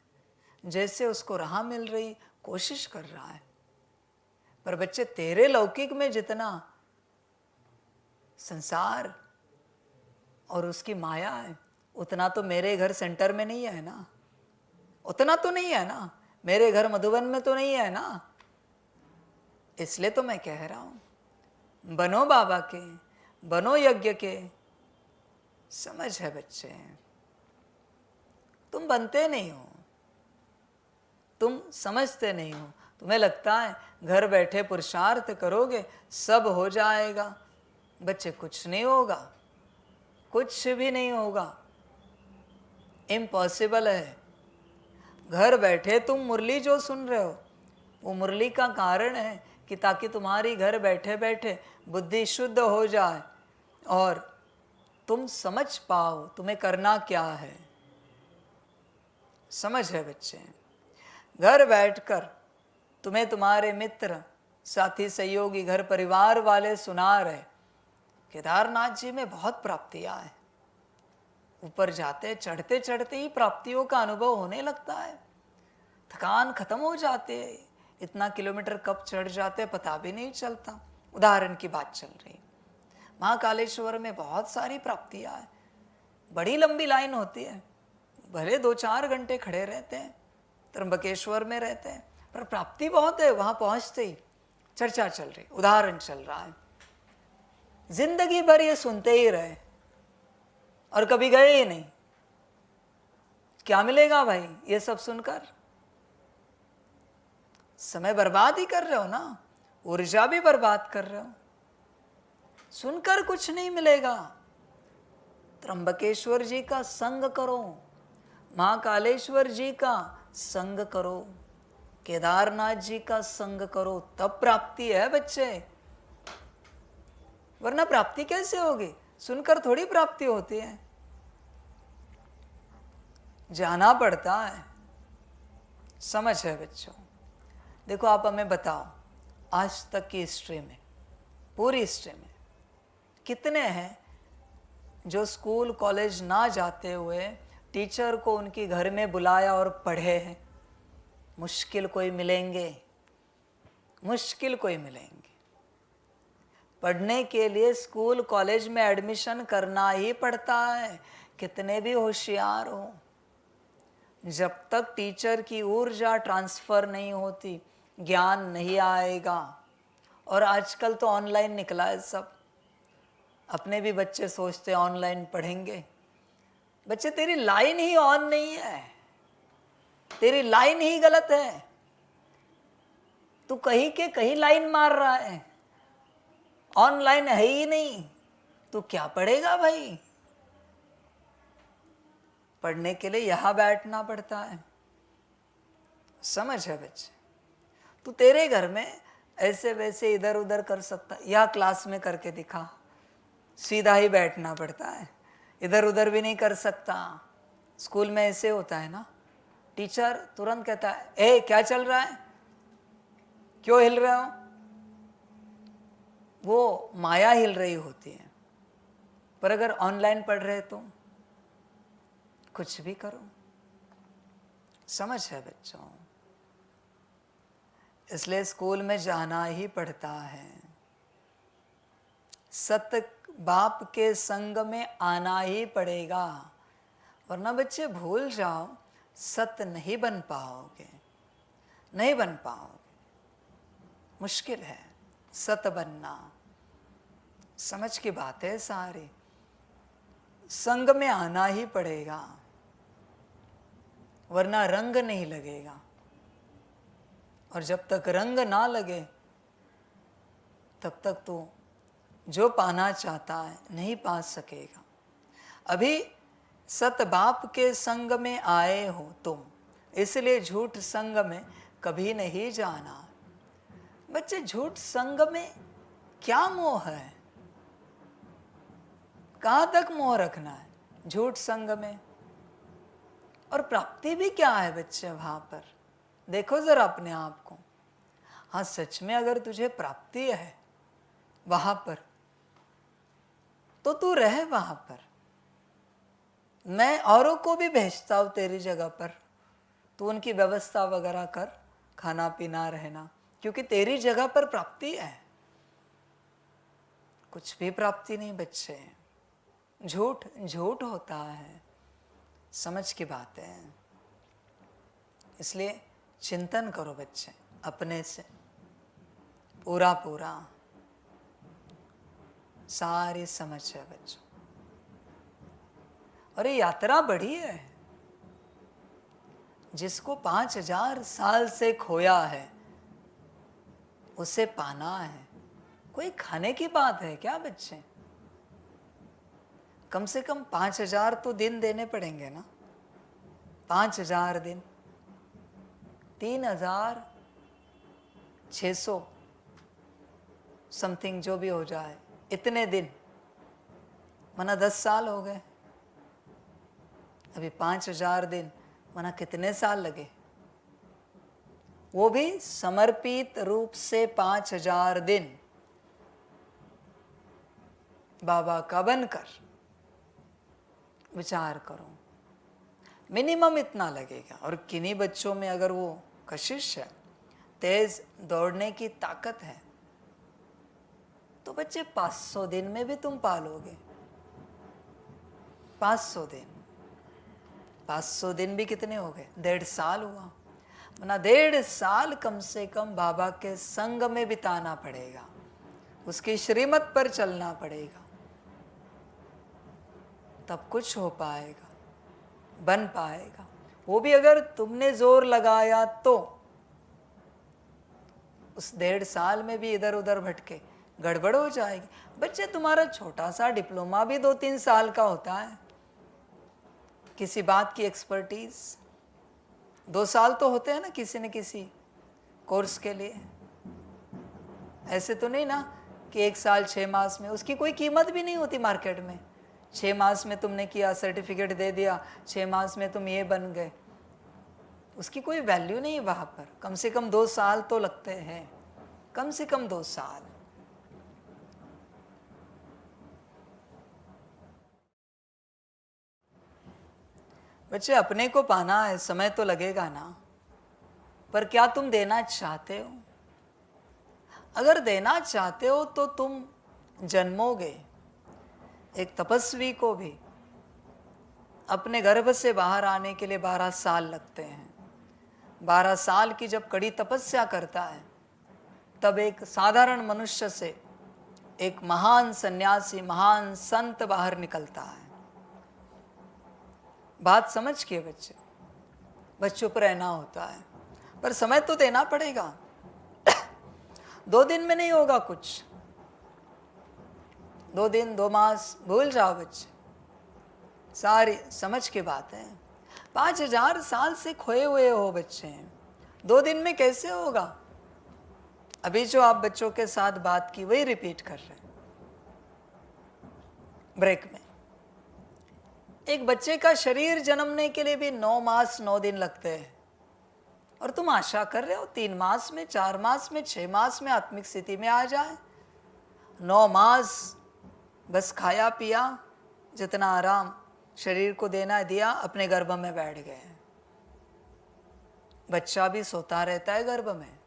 [SPEAKER 4] जैसे उसको राह मिल रही कोशिश कर रहा है। पर बच्चे, तेरे लौकिक में जितना संसार और उसकी माया है, उतना तो मेरे घर सेंटर में नहीं है ना, उतना तो नहीं है ना, मेरे घर मधुबन में तो नहीं है ना। इसलिए तो मैं कह रहा हूं, बनो बाबा के, बनो यज्ञ के। समझ है बच्चे, तुम बनते नहीं हो, तुम समझते नहीं हो। तुम्हें लगता है घर बैठे पुरुषार्थ करोगे सब हो जाएगा। बच्चे, कुछ नहीं होगा, कुछ भी नहीं होगा, इम्पॉसिबल है। घर बैठे तुम मुरली जो सुन रहे हो, वो मुरली का कारण है कि ताकि तुम्हारी घर बैठे बैठे बुद्धि शुद्ध हो जाए और तुम समझ पाओ तुम्हें करना क्या है। समझ है बच्चे, घर बैठकर तुम्हें तुम्हारे मित्र, साथी, सहयोगी, घर परिवार वाले सुना रहे केदारनाथ जी में बहुत प्राप्तियां हैं। ऊपर जाते चढ़ते चढ़ते ही प्राप्तियों का अनुभव होने लगता है, थकान खत्म हो जाती है। इतना किलोमीटर कब चढ़ जाते पता भी नहीं चलता। उदाहरण की बात चल रही, महाकालेश्वर में बहुत सारी प्राप्तियां हैं, बड़ी लंबी लाइन होती है, भले 2-4 घंटे खड़े रहते हैं, त्र्यंबकेश्वर में रहते हैं, पर प्राप्ति बहुत है। वहां पहुंचते ही चर्चा चल रही, उदाहरण चल रहा है, जिंदगी भर ये सुनते ही रहे और कभी गए ही नहीं। क्या मिलेगा भाई ये सब सुनकर? समय बर्बाद ही कर रहे हो ना, ऊर्जा भी बर्बाद कर रहे हो। सुनकर कुछ नहीं मिलेगा। त्र्यंबकेश्वर जी का संग करो, महाकालेश्वर जी का संग करो, केदारनाथ जी का संग करो, तब प्राप्ति है बच्चे। वरना प्राप्ति कैसे होगी? सुनकर थोड़ी प्राप्ति होती है, जाना पड़ता है। समझ है बच्चों? देखो, आप हमें बताओ, आज तक की हिस्ट्री में, पूरी हिस्ट्री में कितने हैं जो स्कूल कॉलेज ना जाते हुए टीचर को उनके घर में बुलाया और पढ़े हैं? मुश्किल कोई मिलेंगे, मुश्किल कोई मिलेंगे। पढ़ने के लिए स्कूल कॉलेज में एडमिशन करना ही पड़ता है, कितने भी होशियार हो। जब तक टीचर की ऊर्जा ट्रांसफर नहीं होती, ज्ञान नहीं आएगा। और आजकल तो ऑनलाइन निकला है सब। अपने भी बच्चे सोचते हैं ऑनलाइन पढ़ेंगे। बच्चे, तेरी लाइन ही ऑन नहीं है, तेरी लाइन ही गलत है। तू कहीं के कहीं लाइन मार रहा है, ऑनलाइन है ही नहीं। तू क्या पढ़ेगा भाई? पढ़ने के लिए यहां बैठना पड़ता है। समझ है बच्चे? तू तेरे घर में ऐसे वैसे इधर उधर कर सकता, या क्लास में करके दिखा। सीधा ही बैठना पड़ता है, इधर उधर भी नहीं कर सकता। स्कूल में ऐसे होता है ना, टीचर तुरंत कहता है, ए क्या चल रहा है, क्यों हिल रहे हो? वो माया हिल रही होती है। पर अगर ऑनलाइन पढ़ रहे तो कुछ भी करो। समझ है बच्चों? इसलिए स्कूल में जाना ही पड़ता है। सत बाप के संग में आना ही पड़ेगा, वरना बच्चे भूल जाओ, सत नहीं बन पाओगे, नहीं बन पाओगे। मुश्किल है सत बनना। समझ की बात है सारी। संग में आना ही पड़ेगा, वरना रंग नहीं लगेगा। और जब तक रंग ना लगे तब तक तो जो पाना चाहता है नहीं पा सकेगा। अभी सत बाप के संग में आए हो तुम, इसलिए झूठ संग में कभी नहीं जाना। बच्चे, झूठ संग में क्या मोह है? कहां तक मोह रखना है झूठ संग में? और प्राप्ति भी क्या है बच्चे वहां पर? देखो जरा अपने आप को। हाँ, सच में अगर तुझे प्राप्ति है वहां पर तो तू रह वहां पर। मैं औरों को भी भेजता हूं तेरी जगह पर, तू उनकी व्यवस्था वगैरह कर, खाना पीना रहना, क्योंकि तेरी जगह पर प्राप्ति है। कुछ भी प्राप्ति नहीं बच्चे, झूठ झूठ होता है, समझ की बात है। इसलिए चिंतन करो बच्चे अपने से पूरा पूरा, सारी समझ है बच्चों। और ये यात्रा बड़ी है। जिसको 5000 साल से खोया है उसे पाना है। कोई खाने की बात है क्या बच्चे? कम से कम 5000 तो दिन देने पड़ेंगे ना। 5000 दिन, 3600 समथिंग जो भी हो जाए, इतने दिन, माना 10 साल हो गए। अभी 5000 दिन माना कितने साल लगे? वो भी समर्पित रूप से 5000 दिन बाबा का बनकर। विचार करो, मिनिमम इतना लगेगा। और किन्हीं बच्चों में अगर वो कशिश है, तेज दौड़ने की ताकत है, तो बच्चे 500 दिन में भी तुम पालोगे। 500 दिन, 500 दिन भी कितने हो गए? 1.5 साल हुआ। वरना 1.5 साल कम से कम बाबा के संग में बिताना पड़ेगा, उसकी श्रीमत पर चलना पड़ेगा, तब कुछ हो पाएगा, बन पाएगा। वो भी अगर तुमने जोर लगाया तो। उस 1.5 साल में भी इधर उधर भटके गड़बड़ हो जाएगी। बच्चे, तुम्हारा छोटा सा डिप्लोमा भी 2-3 साल का होता है। किसी बात की एक्सपर्टीज 2 साल तो होते हैं ना किसी न किसी कोर्स के लिए। ऐसे तो नहीं ना कि 1 साल 6 मास में, उसकी कोई कीमत भी नहीं होती मार्केट में। 6 मास में तुमने किया, सर्टिफिकेट दे दिया, 6 मास में तुम ये बन गए, उसकी कोई वैल्यू नहीं है वहाँ पर। कम से कम 2 साल तो लगते हैं, कम से कम 2 साल। बच्चे, अपने को पाना है, समय तो लगेगा ना, पर क्या तुम देना चाहते हो? अगर देना चाहते हो तो तुम जन्मोगे। एक तपस्वी को भी अपने गर्भ से बाहर आने के लिए 12 साल लगते हैं। 12 साल की जब कड़ी तपस्या करता है, तब एक साधारण मनुष्य से एक महान सन्यासी, महान संत बाहर निकलता है। बात समझ के बच्चे, बच्चों पर रहना होता है, पर समय तो देना पड़ेगा। 2 दिन में नहीं होगा कुछ। 2 दिन 2 मास भूल जाओ बच्चे, सारी समझ की बात है। 5000 साल से खोए हुए हो बच्चे, 2 दिन में कैसे होगा? अभी जो आप बच्चों के साथ बात की वही रिपीट कर रहे हैं ब्रेक में। एक बच्चे का शरीर जन्मने के लिए भी 9 मास 9 दिन लगते हैं, और तुम आशा कर रहे हो 3 मास में, 4 मास में, 6 मास में आत्मिक स्थिति में आ जाए। 9 मास बस खाया पिया, जितना आराम शरीर को देना दिया, अपने गर्भ में बैठ गए। बच्चा भी सोता रहता है गर्भ में,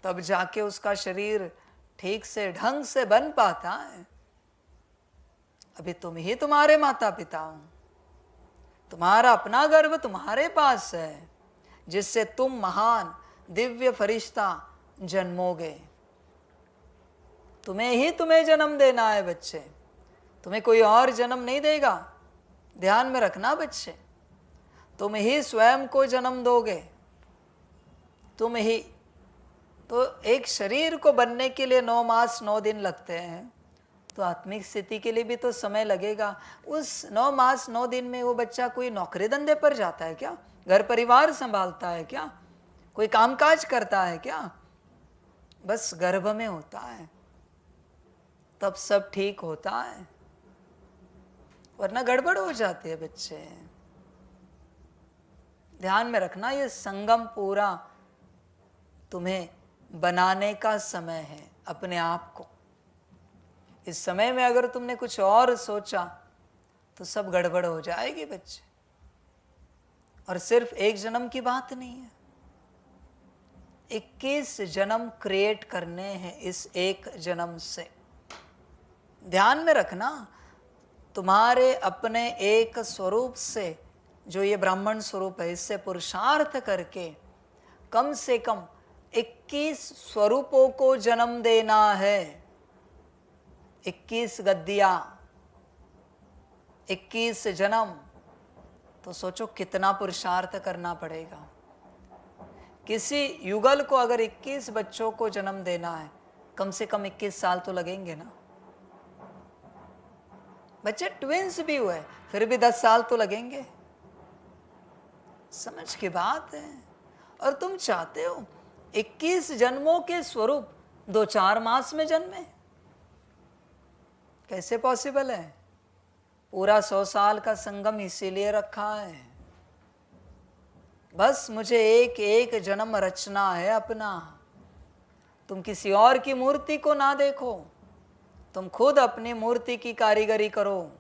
[SPEAKER 4] तब जाके उसका शरीर ठीक से ढंग से बन पाता है। अभी तुम ही तुम्हारे माता पिता हो, तुम्हारा अपना गर्भ तुम्हारे पास है, जिससे तुम महान दिव्य फरिश्ता जन्मोगे। तुम्हें जन्म देना है बच्चे, तुम्हें कोई और जन्म नहीं देगा। ध्यान में रखना बच्चे, तुम ही स्वयं को जन्म दोगे, तुम ही। तो एक शरीर को बनने के लिए 9 मास 9 दिन लगते हैं, तो आत्मिक स्थिति के लिए भी तो समय लगेगा। उस 9 मास 9 दिन में वो बच्चा कोई नौकरी धंधे पर जाता है क्या? घर परिवार संभालता है क्या? कोई कामकाज करता है क्या? बस गर्भ में होता है, तब सब ठीक होता है, वरना गड़बड़ हो जाती है बच्चे। ध्यान में रखना, ये संगम पूरा तुम्हें बनाने का समय है अपने आप को। इस समय में अगर तुमने कुछ और सोचा तो सब गड़बड़ हो जाएगी बच्चे। और सिर्फ एक जन्म की बात नहीं है, 21 जन्म क्रिएट करने हैं इस एक जन्म से। ध्यान में रखना, तुम्हारे अपने एक स्वरूप से, जो ये ब्राह्मण स्वरूप है, इससे पुरुषार्थ करके कम से कम 21 स्वरूपों को जन्म देना है। 21 गद्दियां, 21 जन्म। तो सोचो कितना पुरुषार्थ करना पड़ेगा। किसी युगल को अगर 21 बच्चों को जन्म देना है, कम से कम 21 साल तो लगेंगे ना। बच्चे ट्विंस भी हुए फिर भी 10 साल तो लगेंगे। समझ की बात है। और तुम चाहते हो 21 जन्मों के स्वरूप 2-4 मास में जन्मे? कैसे पॉसिबल है? पूरा 100 साल का संगम इसीलिए रखा है, बस मुझे एक एक जन्म रचना है अपना। तुम किसी और की मूर्ति को ना देखो, तुम खुद अपनी मूर्ति की कारीगरी करो,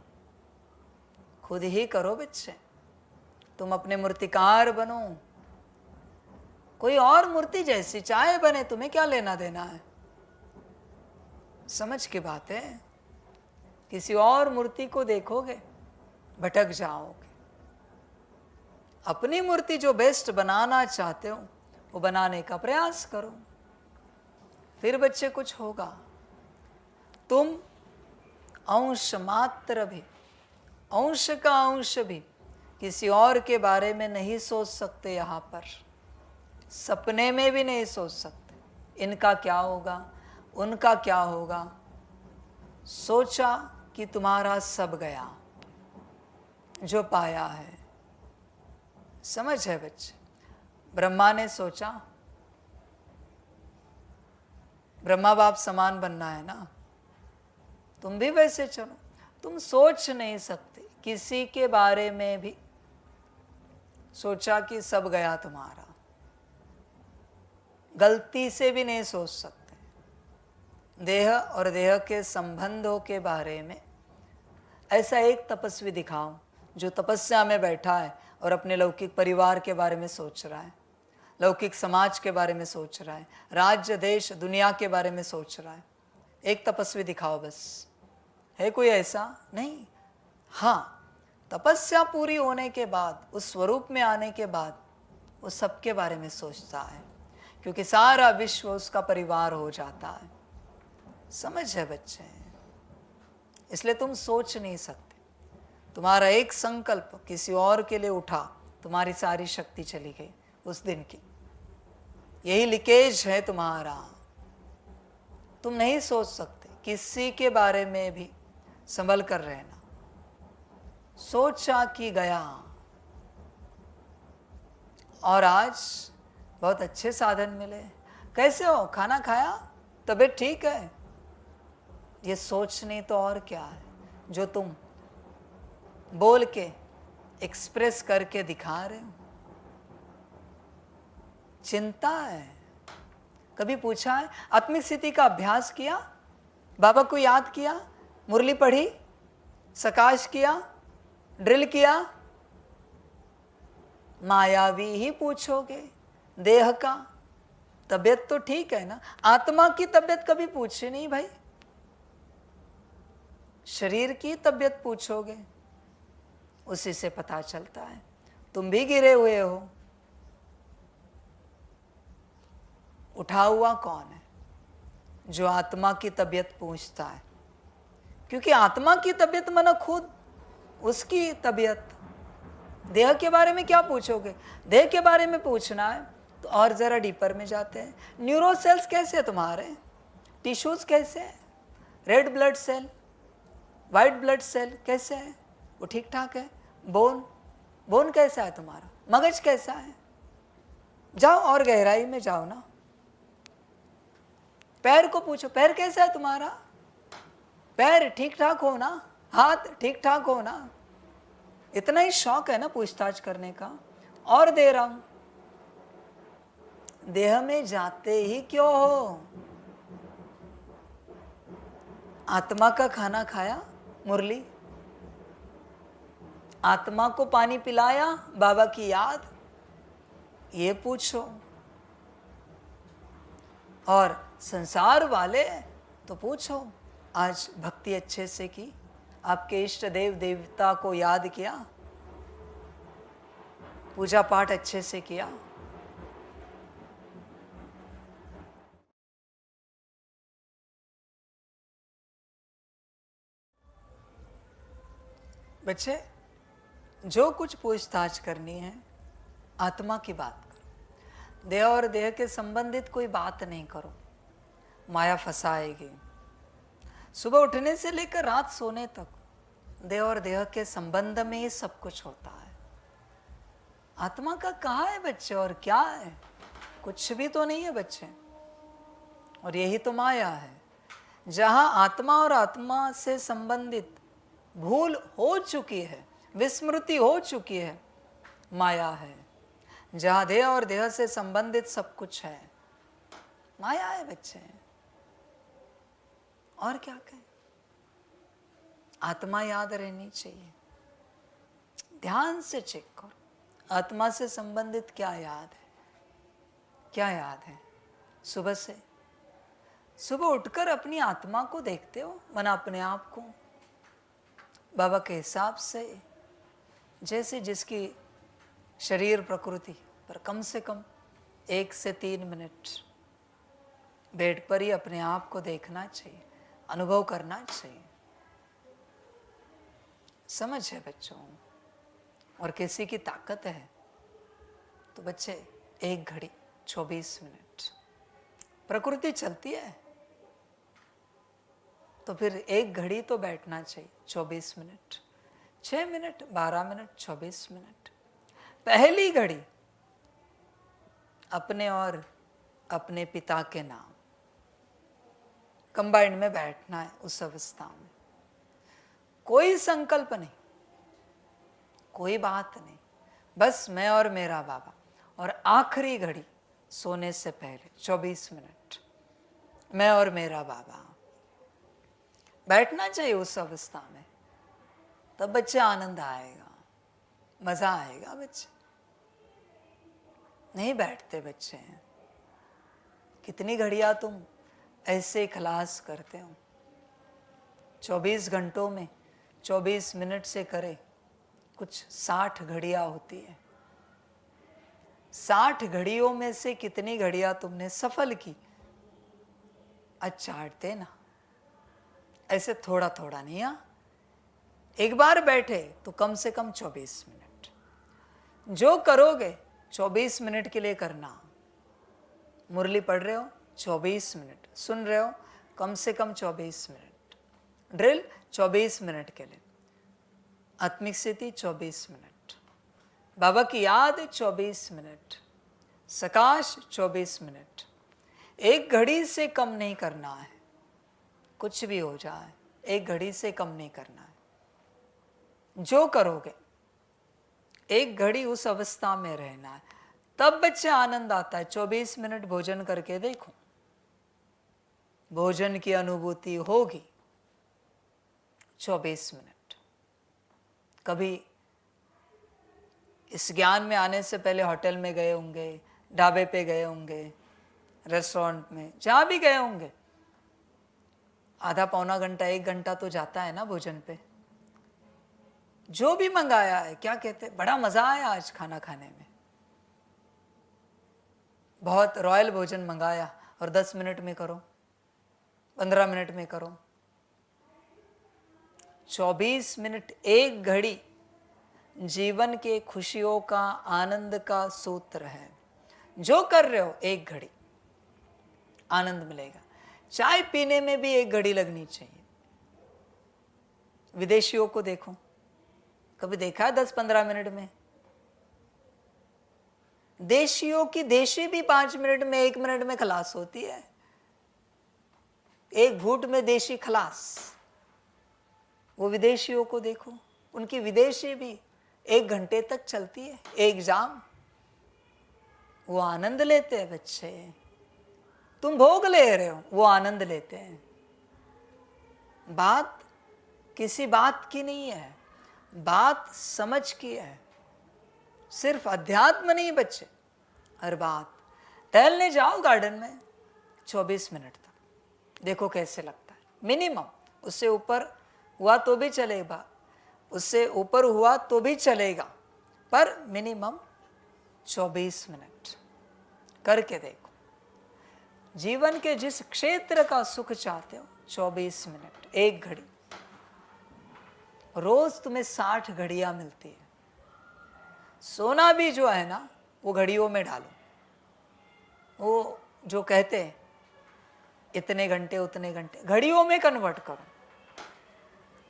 [SPEAKER 4] खुद ही करो बच्चे। तुम अपने मूर्तिकार बनो, कोई और मूर्ति जैसी चाहे बने, तुम्हें क्या लेना देना है। समझ की बात है। किसी और मूर्ति को देखोगे भटक जाओगे। अपनी मूर्ति जो बेस्ट बनाना चाहते हो वो बनाने का प्रयास करो, फिर बच्चे कुछ होगा। तुम अंश मात्र भी, अंश का अंश भी किसी और के बारे में नहीं सोच सकते। यहाँ पर सपने में भी नहीं सोच सकते इनका क्या होगा, उनका क्या होगा। सोचा कि तुम्हारा सब गया जो पाया है। समझ है बच्चे? ब्रह्मा ने सोचा, ब्रह्मा बाप समान बनना है ना, तुम भी वैसे चलो। तुम सोच नहीं सकते किसी के बारे में भी। सोचा कि सब गया तुम्हारा, गलती से भी नहीं सोच सकते। देह और देह के संबंधों के बारे में ऐसा एक तपस्वी दिखाओ जो तपस्या में बैठा है और अपने लौकिक परिवार के बारे में सोच रहा है, लौकिक समाज के बारे में सोच रहा है, राज्य देश दुनिया के बारे में सोच रहा है। एक तपस्वी दिखाओ बस। है कोई ऐसा? नहीं। हाँ, तपस्या पूरी होने के बाद, उस स्वरूप में आने के बाद वो सबके बारे में सोचता है, क्योंकि सारा विश्व उसका परिवार हो जाता है। समझ है बच्चे? इसलिए तुम सोच नहीं सकते। तुम्हारा एक संकल्प किसी और के लिए उठा, तुम्हारी सारी शक्ति चली गई उस दिन की। यही लीकेज है तुम्हारा। तुम नहीं सोच सकते किसी के बारे में भी। संभल कर रहना। सोचा कि गया, और आज बहुत अच्छे साधन मिले। कैसे हो? खाना खाया? तबीयत ठीक है? ये सोच नहीं तो और क्या है जो तुम बोल के एक्सप्रेस करके दिखा रहे हो। चिंता है। कभी पूछा है आत्मिक स्थिति का अभ्यास किया? बाबा को याद किया? मुरली पढ़ी? सकाश किया? ड्रिल किया? मायावी ही पूछोगे। देह का तबीयत तो ठीक है ना, आत्मा की तबीयत कभी पूछी नहीं भाई। शरीर की तबीयत पूछोगे, उसी से पता चलता है तुम भी गिरे हुए हो। उठा हुआ कौन है? जो आत्मा की तबीयत पूछता है, क्योंकि आत्मा की तबीयत माना खुद उसकी तबीयत। देह के बारे में क्या पूछोगे? देह के बारे में पूछना है तो और जरा डीपर में जाते हैं। न्यूरो सेल्स कैसे है तुम्हारे? टिश्यूज कैसे है? Red blood cell, white blood cell कैसे है? वो ठीक ठाक है। बोन कैसा है तुम्हारा? मगज कैसा है? जाओ और गहराई में जाओ ना। पैर को पूछो, पैर कैसा है तुम्हारा? पैर ठीक ठाक हो ना? हाथ ठीक ठाक हो ना? इतना ही शौक है ना पूछताछ करने का, और दे रहा हूं। देह में जाते ही क्यों हो? आत्मा का खाना खाया मुरली, आत्मा को पानी पिलाया, बाबा की याद, ये पूछो। और संसार वाले तो पूछो, आज भक्ति अच्छे से की, आपके इष्ट देव देवता को याद किया, पूजा पाठ अच्छे से किया। बच्चे, जो कुछ पूछताछ करनी है आत्मा की बात करो, देह और देह के संबंधित कोई बात नहीं करो, माया फंसाएगी। सुबह उठने से लेकर रात सोने तक देह और देह के संबंध में ही सब कुछ होता है। आत्मा का कहाँ है बच्चे और क्या है? कुछ भी तो नहीं है बच्चे। और यही तो माया है। जहाँ आत्मा और आत्मा से संबंधित भूल हो चुकी है, विस्मृति हो चुकी है, माया है। जहाँ देह और देह से संबंधित सब कुछ है, माया है बच्चे। और क्या कहें? आत्मा याद रहनी चाहिए। ध्यान से चेक करो, आत्मा से संबंधित क्या याद है, क्या याद है। सुबह से सुबह उठकर अपनी आत्मा को देखते हो, मन अपने आप को बाबा के हिसाब से, जैसे जिसकी शरीर प्रकृति पर कम से कम 1 से 3 मिनट बेड पर ही अपने आप को देखना चाहिए, अनुभव करना चाहिए। समझ है बच्चों? और किसी की ताकत है तो बच्चे 1 घड़ी 24 मिनट प्रकृति चलती है, तो फिर 1 घड़ी तो बैठना चाहिए, 24 मिनट, 6 मिनट, 12 मिनट, 24 मिनट। पहली घड़ी अपने और अपने पिता के नाम कंबाइंड में बैठना है। उस अवस्था में कोई संकल्प नहीं, कोई बात नहीं, बस मैं और मेरा बाबा। और आखिरी घड़ी सोने से पहले 24 मिनट मैं और मेरा बाबा बैठना चाहिए उस अवस्था में। तब बच्चे आनंद आएगा, मजा आएगा। बच्चे नहीं बैठते बच्चे। कितनी घड़ियां तुम ऐसे खलास करते हो? 24 घंटों में 24 मिनट से करे कुछ 60 घड़ियां होती है। 60 घड़ियों में से कितनी घड़ियां तुमने सफल की? चाटते ना, ऐसे थोड़ा थोड़ा नहीं। एक बार बैठे तो कम से कम 24 मिनट जो करोगे 24 मिनट के लिए करना। मुरली पढ़ रहे हो 24 मिनट, सुन रहे हो कम से कम 24 मिनट, ड्रिल 24 मिनट के लिए, आत्मिक स्थिति 24 मिनट, बाबा की याद 24 मिनट, सकाश 24 मिनट। 1 घड़ी से कम नहीं करना है। कुछ भी हो जाए 1 घड़ी से कम नहीं करना है। जो करोगे 1 घड़ी उस अवस्था में रहना है, तब बच्चे आनंद आता है। 24 मिनट भोजन करके देखो, भोजन की अनुभूति होगी। 24 मिनट। कभी इस ज्ञान में आने से पहले होटल में गए होंगे, ढाबे पे गए होंगे, रेस्टोरेंट में, जहां भी गए होंगे, आधा पौना घंटा 1 घंटा तो जाता है ना भोजन पे। जो भी मंगाया है, क्या कहते, बड़ा मजा आया आज खाना खाने में, बहुत रॉयल भोजन मंगाया, और 10 मिनट में करो, 15 मिनट में करो। 24 मिनट 1 घड़ी जीवन के खुशियों का, आनंद का सूत्र है। जो कर रहे हो 1 घड़ी आनंद मिलेगा। चाय पीने में भी 1 घड़ी लगनी चाहिए। विदेशियों को देखो, कभी देखा है 10-15 मिनट में? देशियों की देशी भी 5 मिनट में, 1 मिनट में खलास होती है। 1 घूंट में देशी खलास। वो विदेशियों को देखो, उनकी विदेशी भी 1 घंटे तक चलती है। 1 जाम वो आनंद लेते हैं बच्चे। तुम भोग ले रहे हो, वो आनंद लेते हैं। बात किसी बात की नहीं है, बात समझ की है। सिर्फ अध्यात्म नहीं बच्चे, हर बात। टहलने जाओ गार्डन में 24 मिनट तक, देखो कैसे लगता है। मिनिमम, उससे ऊपर हुआ तो भी चलेगा, उससे ऊपर हुआ तो भी चलेगा, पर मिनिमम 24 मिनट करके देखो। जीवन के जिस क्षेत्र का सुख चाहते हो, 24 मिनट, 1 घड़ी। रोज तुम्हें 60 घड़ियां मिलती है। सोना भी जो है ना, वो घड़ियों में डालो। वो जो कहते हैं इतने घंटे उतने घंटे, घड़ियों में कन्वर्ट करो।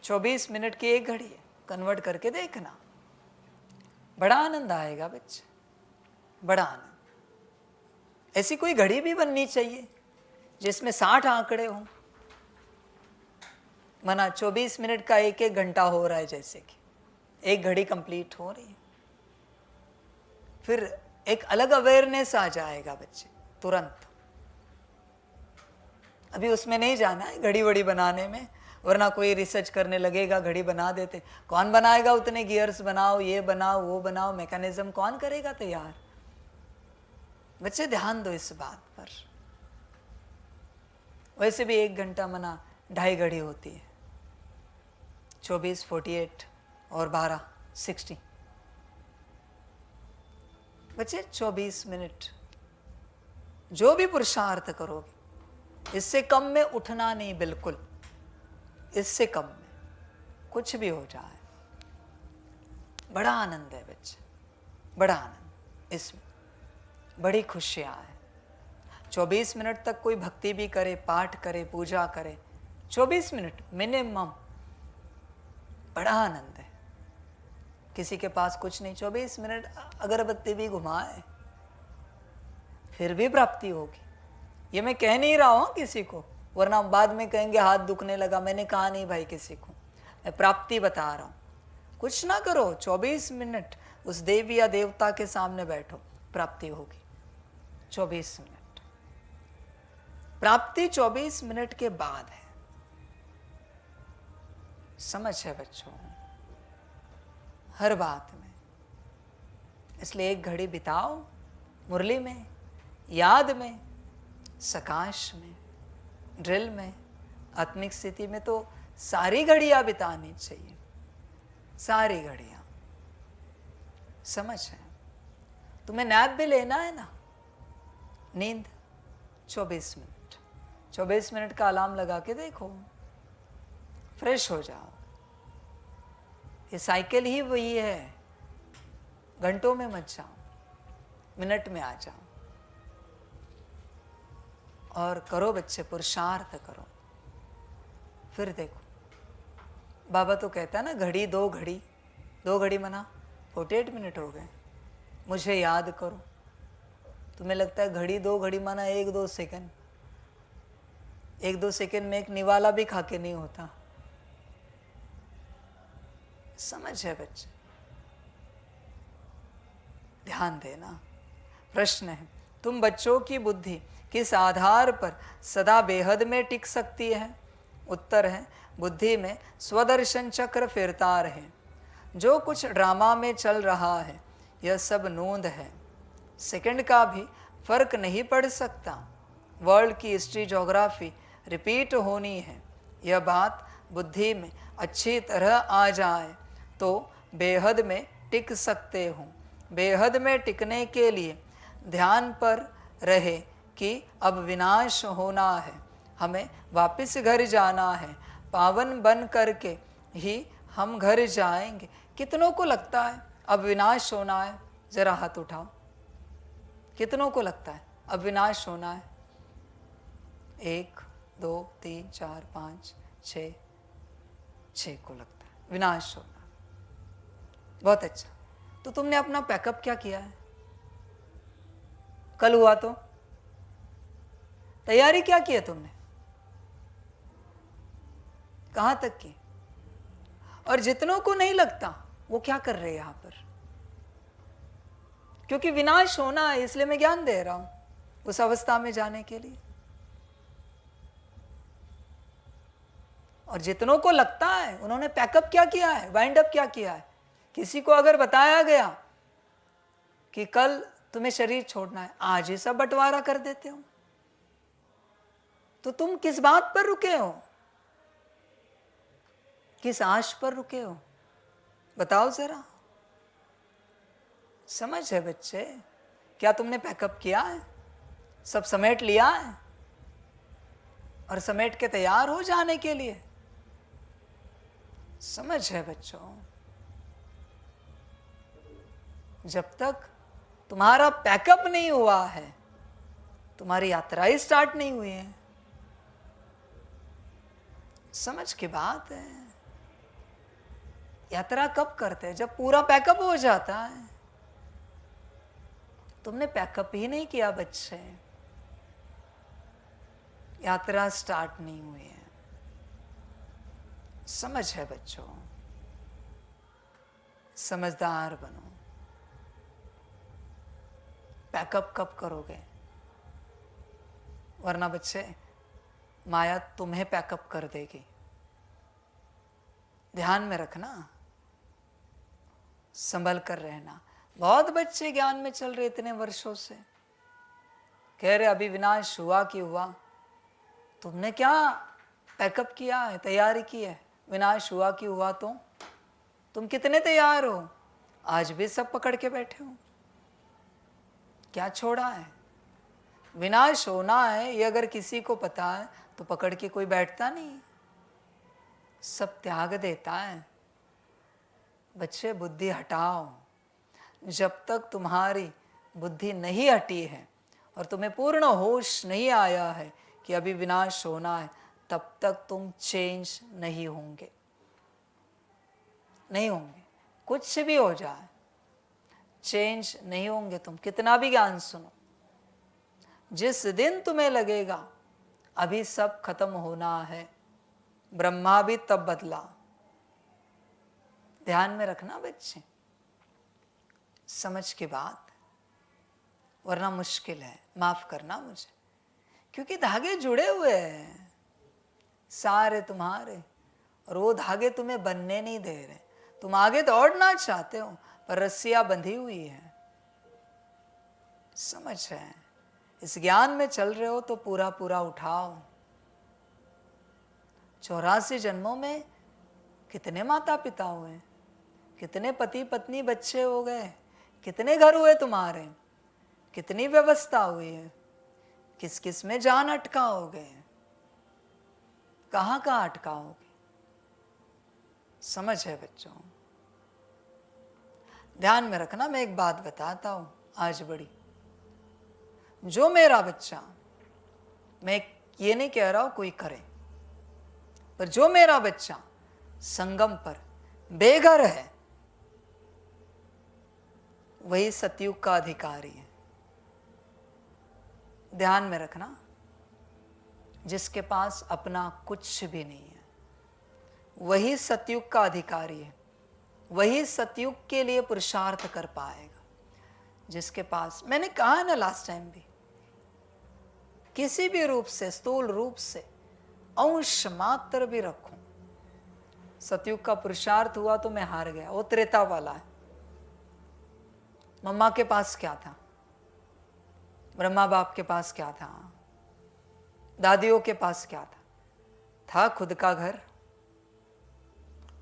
[SPEAKER 4] 24 मिनट की 1 घड़ी है, कन्वर्ट करके देखना, बड़ा आनंद आएगा बच्चे, बड़ा आनंद। ऐसी कोई घड़ी भी बननी चाहिए जिसमें 60 आंकड़े हों। मना 24 मिनट का 1-1 घंटा हो रहा है, जैसे कि 1 घड़ी कंप्लीट हो रही है। फिर एक अलग अवेयरनेस आ जाएगा बच्चे, तुरंत। अभी उसमें नहीं जाना है घड़ी वड़ी बनाने में, वरना कोई रिसर्च करने लगेगा, घड़ी बना देते। कौन बनाएगा उतने गियर्स बनाओ, ये बनाओ, वो बनाओ, मैकेनिज्म कौन करेगा तैयार? बच्चे ध्यान दो इस बात पर। वैसे भी 1 घंटा मना 2.5 घड़ी होती है। 24, 48 और 12, 60। बच्चे 24 मिनट जो भी पुरुषार्थ करोगे, इससे कम में उठना नहीं, बिल्कुल। इससे कम में कुछ भी हो जाए, बड़ा आनंद है बच्चे, बड़ा आनंद। इसमें बड़ी खुशियां हैं। 24 मिनट तक कोई भक्ति भी करे, पाठ करे, पूजा करे, 24 मिनट मिनिमम, बड़ा आनंद है। किसी के पास कुछ नहीं, 24 मिनट अगरबत्ती भी घुमाए, फिर भी प्राप्ति होगी। ये मैं कह नहीं रहा हूं किसी को, वरना बाद में कहेंगे हाथ दुखने लगा। मैंने कहा नहीं भाई किसी को, मैं प्राप्ति बता रहा हूं। कुछ ना करो, 24 मिनट उस देवी या देवता के सामने बैठो, प्राप्ति होगी। 24 मिनट प्राप्ति 24 मिनट के बाद है। समझ है बच्चों, हर बात में। इसलिए 1 घड़ी बिताओ मुरली में, याद में, सकाश में, ड्रिल में, आत्मिक स्थिति में। तो सारी घड़ियां बितानी चाहिए, सारी घड़ियां। समझ है? तुम्हें नैप भी लेना है ना, नींद 24 मिनट, 24 मिनट का अलार्म लगा के देखो, फ्रेश हो जाओ। ये साइकिल ही वही है, घंटों में मत जाओ, मिनट में आ जाओ। और करो बच्चे, पुरुषार्थ करो, फिर देखो। बाबा तो कहता है ना, घड़ी 2 घड़ी, 2 घड़ी मना 48 मिनट हो गए, मुझे याद करो। तुम्हें लगता है घड़ी 2 घड़ी माना 1-2 सेकंड, 1-2 सेकंड में एक निवाला भी खा के नहीं होता। समझ है बच्चे? ध्यान देना। प्रश्न है, तुम बच्चों की बुद्धि किस आधार पर सदा बेहद में टिक सकती है? उत्तर है, बुद्धि में स्वदर्शन चक्र फिरता रहे। जो कुछ ड्रामा में चल रहा है, यह सब नूंद है, सेकंड का भी फर्क नहीं पड़ सकता। वर्ल्ड की हिस्ट्री, ज्योग्राफी रिपीट होनी है। यह बात बुद्धि में अच्छी तरह आ जाए तो बेहद में टिक सकते हो। बेहद में टिकने के लिए ध्यान पर रहे कि अब विनाश होना है, हमें वापस घर जाना है, पावन बन करके ही हम घर जाएंगे। कितनों को लगता है अब विनाश होना है? जरा हाथ उठाओ। कितनों को लगता है अब विनाश होना है? 1, 2, 3, 4, 5, 6 को लगता है विनाश होना। बहुत अच्छा। तो तुमने अपना पैकअप क्या किया है? कल हुआ तो तैयारी क्या की है तुमने? कहां तक की? और जितनों को नहीं लगता वो क्या कर रहे हैं यहां पर? क्योंकि विनाश होना है, इसलिए मैं ज्ञान दे रहा हूं उस अवस्था में जाने के लिए। और जितनों को लगता है उन्होंने पैकअप क्या किया है, वाइंड अप क्या किया है। किसी को अगर बताया गया कि कल तुम्हें शरीर छोड़ना है, आज ही सब बंटवारा कर देते हो। तो तुम किस बात पर रुके हो, किस आश पर रुके हो, बताओ जरा। समझ है बच्चे, क्या तुमने पैकअप किया है, सब समेट लिया है और समेट के तैयार हो जाने के लिए? समझ है बच्चों, जब तक तुम्हारा पैकअप नहीं हुआ है, तुम्हारी यात्रा ही स्टार्ट नहीं हुई है। समझ की बात है। यात्रा कब करते हैं? जब पूरा पैकअप हो जाता है। तुमने पैकअप ही नहीं किया बच्चे, यात्रा स्टार्ट नहीं हुई है। समझ है बच्चों, समझदार बनो। पैकअप कब करोगे? वरना बच्चे माया तुम्हें पैकअप कर देगी। ध्यान में रखना, संभल कर रहना। बहुत बच्चे ज्ञान में चल रहे इतने वर्षों से, कह रहे अभी विनाश हुआ कि हुआ। तुमने क्या पैकअप किया है, तैयारी की है? विनाश हुआ कि हुआ तो तुम कितने तैयार हो? आज भी सब पकड़ के बैठे हो। क्या छोड़ा है? विनाश होना है ये अगर किसी को पता है तो पकड़ के कोई बैठता नहीं, सब त्याग देता है। बच्चे बुद्धि हटाओ। जब तक तुम्हारी बुद्धि नहीं हटी है और तुम्हें पूर्ण होश नहीं आया है कि अभी विनाश होना है, तब तक तुम चेंज नहीं होंगे, नहीं होंगे। कुछ भी हो जाए चेंज नहीं होंगे तुम, कितना भी ज्ञान सुनो। जिस दिन तुम्हें लगेगा अभी सब खत्म होना है, ब्रह्मा भी तब बदला। ध्यान में रखना बच्चे, समझ के बात, वरना मुश्किल है। माफ करना मुझे, क्योंकि धागे जुड़े हुए हैं सारे तुम्हारे, और वो धागे तुम्हें बनने नहीं दे रहे। तुम आगे दौड़ना चाहते हो पर रस्सियां बंधी हुई है। समझ है? इस ज्ञान में चल रहे हो तो पूरा पूरा उठाओ। 84 जन्मों में कितने माता पिता हुए, कितने पति पत्नी बच्चे हो गए, कितने घर हुए तुम्हारे, कितनी व्यवस्था हुई है, किस किस में जान अटकाओगे, कहाँ कहाँ अटकाओगे। समझ है बच्चों? ध्यान में रखना। मैं एक बात बताता हूं आज बड़ी, जो मेरा बच्चा, मैं ये नहीं कह रहा हूं कोई करे, पर जो मेरा बच्चा संगम पर बेघर है वही सतयुग का अधिकारी है। ध्यान में रखना। जिसके पास अपना कुछ भी नहीं है वही सतयुग का अधिकारी है, वही सतयुग के लिए पुरुषार्थ कर पाएगा। जिसके पास, मैंने कहा है ना लास्ट टाइम भी, किसी भी रूप से, स्थूल रूप से अंश मात्र भी रखूं, सतयुग का पुरुषार्थ हुआ तो मैं हार गया। वो त्रेता वाला है। मम्मा के पास क्या था, ब्रह्मा बाप के पास क्या था, दादियों के पास क्या था खुद का घर।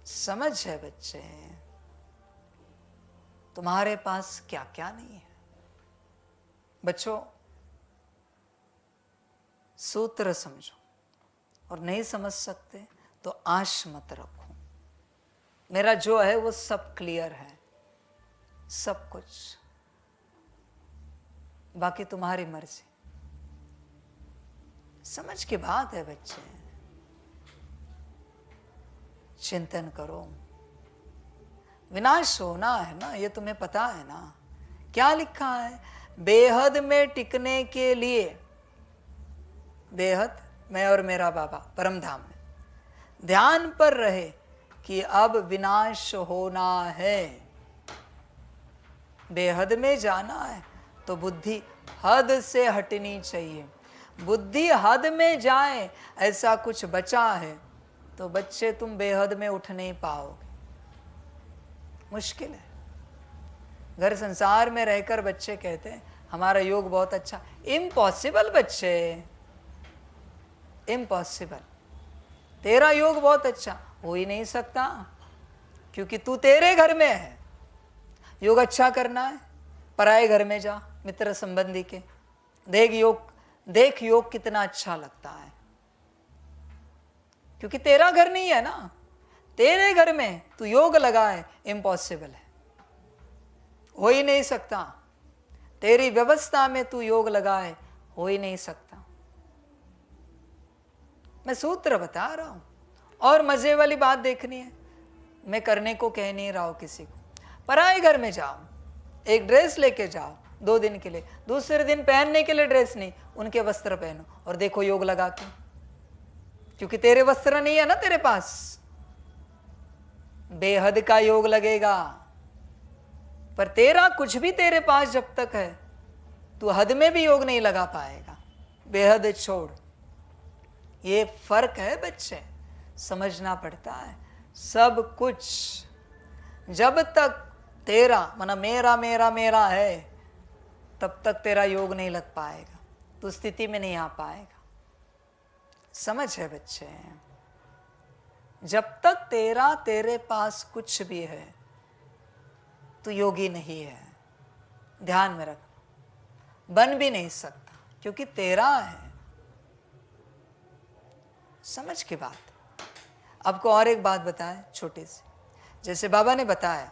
[SPEAKER 4] समझ है बच्चे? तुम्हारे पास क्या क्या नहीं है। बच्चों सूत्र समझो, और नहीं समझ सकते तो आश मत रखो। मेरा जो है वो सब क्लियर है, सब कुछ, बाकी तुम्हारी मर्जी। समझ की बात है बच्चे, चिंतन करो। विनाश होना है ना, ये तुम्हें पता है ना। क्या लिखा है? बेहद में टिकने के लिए, बेहद मैं और मेरा बाबा परम धाम में, ध्यान पर रहे कि अब विनाश होना है। बेहद में जाना है तो बुद्धि हद से हटनी चाहिए। बुद्धि हद में जाए ऐसा कुछ बचा है तो बच्चे तुम बेहद में उठ नहीं पाओगे, मुश्किल है। घर संसार में रहकर बच्चे कहते हैं हमारा योग बहुत अच्छा, इम्पॉसिबल बच्चे, इम्पॉसिबल। तेरा योग बहुत अच्छा हो ही नहीं सकता, क्योंकि तू तेरे घर में है। योग अच्छा करना है, पराए घर में जा, मित्र संबंधी के, देख योग कितना अच्छा लगता है, क्योंकि तेरा घर नहीं है ना। तेरे घर में तू योग लगाए, इम्पॉसिबल है, हो ही नहीं सकता। तेरी व्यवस्था में तू योग लगाए, हो ही नहीं सकता। मैं सूत्र बता रहा हूं, और मजे वाली बात देखनी है, मैं करने को कह नहीं रहा हूं किसी को। पराए घर में जाओ, एक ड्रेस लेके जाओ 2 दिन के लिए, दूसरे दिन पहनने के लिए ड्रेस नहीं, उनके वस्त्र पहनो और देखो योग लगा के, क्योंकि तेरे वस्त्र नहीं है ना तेरे पास। बेहद का योग लगेगा, पर तेरा कुछ भी तेरे पास जब तक है तू हद में भी योग नहीं लगा पाएगा। बेहद छोड़, ये फर्क है बच्चे, समझना पड़ता है। सब कुछ जब तक तेरा माना मेरा मेरा मेरा है तब तक तेरा योग नहीं लग पाएगा, तू स्थिति में नहीं आ पाएगा। समझ है बच्चे, जब तक तेरे पास कुछ भी है तू योगी नहीं है, ध्यान में रख। बन भी नहीं सकता, क्योंकि तेरा है। समझ की बात। आपको और एक बात बताएं छोटी सी, जैसे बाबा ने बताया,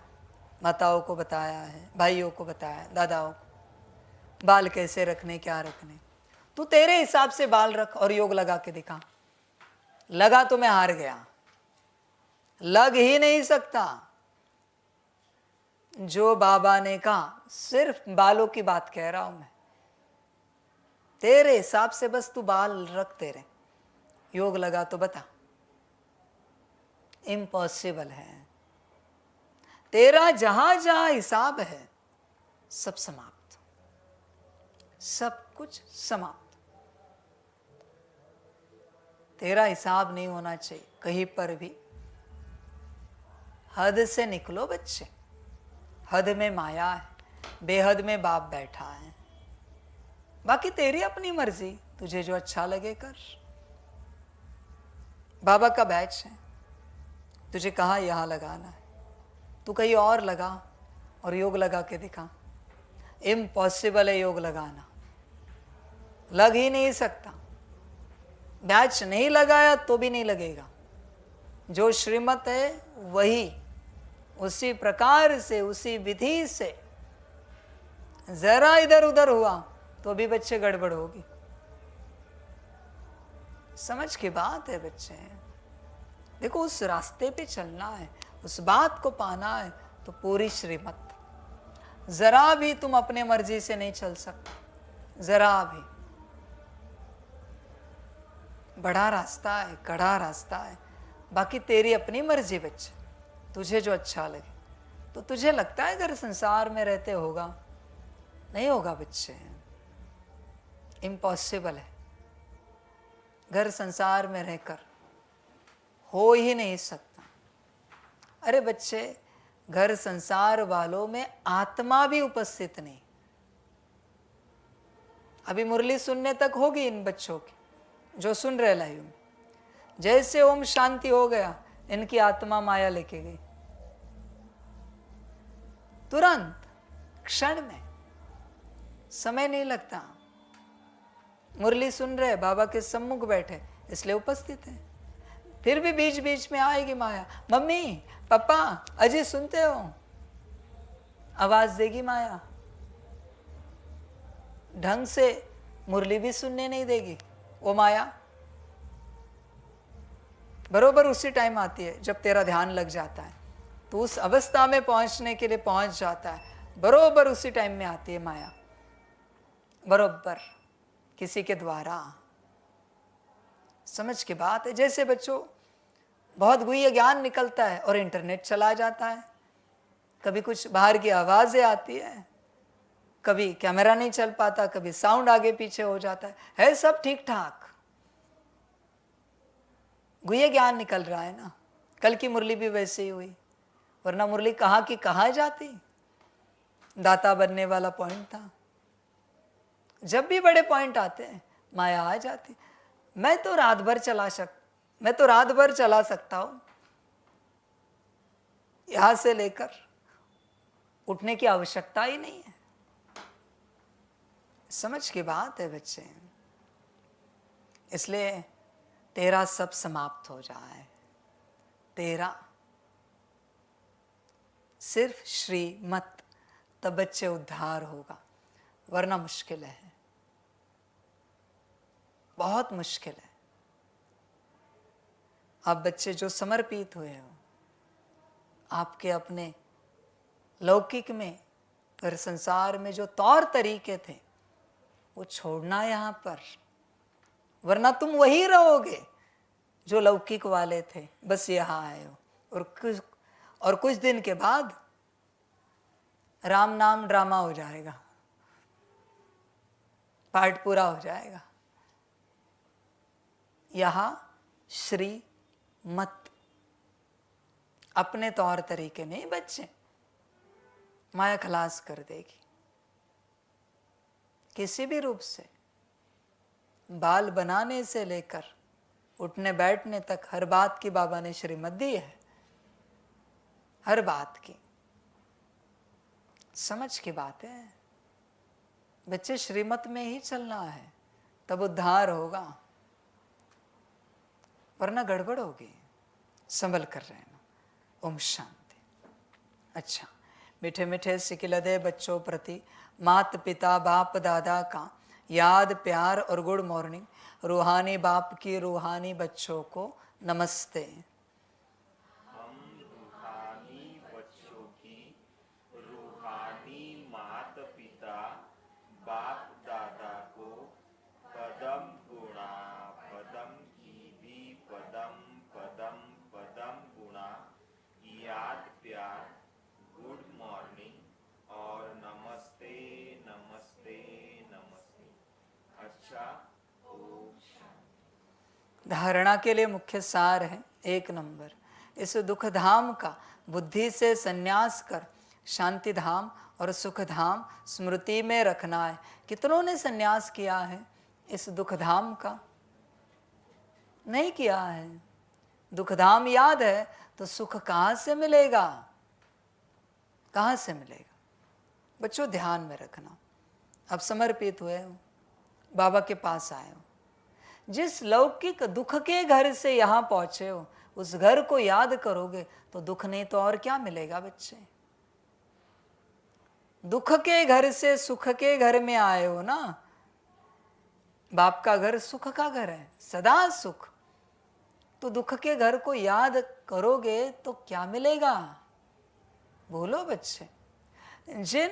[SPEAKER 4] माताओं को बताया है, भाइयों को बताया, दादाओं को, बाल कैसे रखने, क्या रखने। तू तेरे हिसाब से बाल रख और योग लगा के दिखा। लगा तो मैं हार गया, लग ही नहीं सकता। जो बाबा ने कहा, सिर्फ बालों की बात कह रहा हूं मैं, तेरे हिसाब से बस तू बाल रख, तेरे योग लगा तो बता। इम्पॉसिबल है। तेरा जहां जहां हिसाब है सब समाप्त, सब कुछ समाप्त। तेरा हिसाब नहीं होना चाहिए कहीं पर भी। हद से निकलो बच्चे, हद में माया है, बेहद में बाप बैठा है। बाकी तेरी अपनी मर्जी, तुझे जो अच्छा लगे कर। बाबा का बैच है, तुझे कहाँ यहाँ लगाना है, तू कहीं और लगा और योग लगा के दिखा। इम्पॉसिबल है योग लगाना, लग ही नहीं सकता। बैच नहीं लगाया तो भी नहीं लगेगा। जो श्रीमत है वही, उसी प्रकार से, उसी विधि से। जरा इधर उधर हुआ तो भी बच्चे गड़बड़ होगी। समझ की बात है बच्चे। देखो, उस रास्ते पे चलना है, उस बात को पाना है तो पूरी श्रीमत। जरा भी तुम अपने मर्जी से नहीं चल सकते, जरा भी। बड़ा रास्ता है, कड़ा रास्ता है। बाकी तेरी अपनी मर्जी बच्चे, तुझे जो अच्छा लगे। तो तुझे लगता है घर संसार में रहते होगा, नहीं होगा बच्चे, इम्पॉसिबल है। घर संसार में रहकर हो ही नहीं सकता। अरे बच्चे, घर संसार वालों में आत्मा भी उपस्थित नहीं। अभी मुरली सुनने तक होगी इन बच्चों की जो सुन रहे लाइव में। जैसे ओम शांति हो गया, इनकी आत्मा माया लेके गई, तुरंत, क्षण में, समय नहीं लगता। मुरली सुन रहे, बाबा के सम्मुख बैठे, इसलिए उपस्थित है। फिर भी बीच बीच में आएगी माया, मम्मी पापा अजय सुनते हो, आवाज देगी माया। ढंग से मुरली भी सुनने नहीं देगी वो माया। बरोबर उसी टाइम आती है जब तेरा ध्यान लग जाता है, तो उस अवस्था में पहुंचने के लिए पहुंच जाता है। बरोबर उसी टाइम में आती है माया, बरोबर किसी के द्वारा। समझ की बात है। जैसे बच्चों बहुत गुह्य ज्ञान निकलता है और इंटरनेट चला जाता है, कभी कुछ बाहर की आवाजें आती है, कभी कैमरा नहीं चल पाता, कभी साउंड आगे पीछे हो जाता है सब ठीक ठाक। गुह्य ज्ञान निकल रहा है ना। कल की मुरली भी वैसे ही हुई, वरना मुरली कहाँ की कहाँ जाती। दाता बनने वाला पॉइंट था। जब भी बड़े पॉइंट आते हैं माया आ जाती। मैं तो रात भर चला सकता हूं, यहां से लेकर उठने की आवश्यकता ही नहीं है। समझ की बात है बच्चे। इसलिए तेरा सब समाप्त हो जाए, तेरा सिर्फ श्रीमत, तब बच्चे उद्धार होगा, वरना मुश्किल है, बहुत मुश्किल है। आप बच्चे जो समर्पित हुए हो, आपके अपने लौकिक में और संसार में जो तौर तरीके थे वो छोड़ना यहाँ पर, वरना तुम वही रहोगे जो लौकिक वाले थे। बस यहाँ आए हो और कुछ दिन के बाद राम नाम ड्रामा हो जाएगा, पार्ट पूरा हो जाएगा। यहाँ श्री मत, अपने तौर तरीके नहीं बच्चे, माया खलास कर देगी किसी भी रूप से। बाल बनाने से लेकर उठने बैठने तक हर बात की बाबा ने श्रीमत दी है, हर बात की। समझ की बात है बच्चे, श्रीमत में ही चलना है, तब उद्धार होगा, वरना गड़बड़ होगी। संभल कर रहना। ओम शांति। अच्छा, मीठे मीठे सिकिलदे बच्चों प्रति मात पिता बाप दादा का याद प्यार और गुड मॉर्निंग। रूहानी बाप की रूहानी बच्चों को नमस्ते।
[SPEAKER 2] हम रूहानी बच्चों की रूहानी माता पिता बाप दादा को पदम गुणा पदम की भी पदम पदम पदम गुणा याद प्यार गुड मॉर्निंग और नमस्ते नमस्ते नमस्ते। अच्छा, ओम शांति।
[SPEAKER 4] धारणा के लिए मुख्य सार है 1 नंबर, इस दुख धाम का बुद्धि से संन्यास कर शांति धाम और सुख धाम स्मृति में रखना है। कितनों ने संन्यास किया है इस दुख धाम का? नहीं किया है। दुख धाम याद है तो सुख कहाँ से मिलेगा? कहाँ से मिलेगा? बच्चों ध्यान में रखना। अब समर्पित हुए हो, बाबा के पास आए हो, जिस लौकिक दुख के घर से यहाँ पहुंचे हो उस घर को याद करोगे तो दुख नहीं तो और क्या मिलेगा बच्चे? दुख के घर से सुख के घर में आए हो ना। बाप का घर सुख का घर है, सदा सुख। तो दुख के घर को याद करोगे तो क्या मिलेगा? बोलो बच्चे। जिन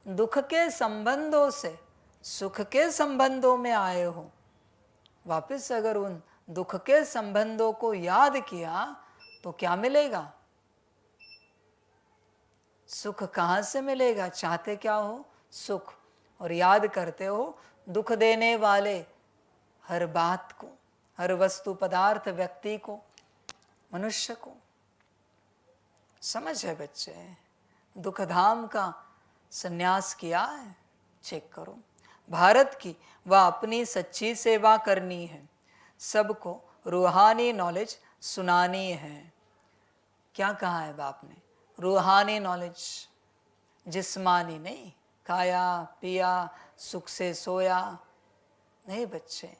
[SPEAKER 4] दुख के संबंधों से सुख के संबंधों में आए हो, वापस अगर उन दुख के संबंधों को याद किया तो क्या मिलेगा? सुख कहाँ से मिलेगा? चाहते क्या हो? सुख। और याद करते हो दुख देने वाले हर बात को, हर वस्तु पदार्थ व्यक्ति को, मनुष्य को। समझ है बच्चे? दुख धाम का संन्यास किया है, चेक करो। भारत की व अपनी सच्ची सेवा करनी है, सबको रूहानी नॉलेज सुनानी है। क्या कहा है बाप ने? रूहानी नॉलेज, जिस्मानी नहीं। खाया पिया सुख से सोया नहीं बच्चे,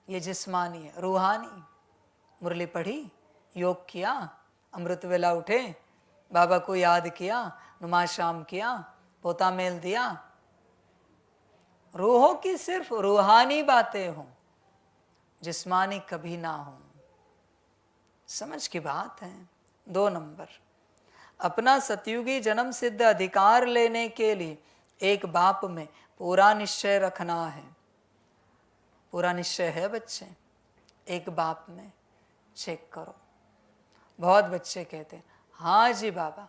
[SPEAKER 4] ये जिस्मानी है। रूहानी मुरली पढ़ी, योग किया, अमृत वेला उठे, बाबा को याद किया, नुमा शाम किया, पोता मेल दिया। रूहों की सिर्फ रूहानी बातें हों, जिस्मानी कभी ना हो। समझ की बात है। 2 नंबर, अपना सतयुगी जन्म सिद्ध अधिकार लेने के लिए एक बाप में पूरा निश्चय रखना है। पूरा निश्चय है बच्चे, एक बाप में। चेक करो। बहुत बच्चे कहते हैं हाँ जी बाबा,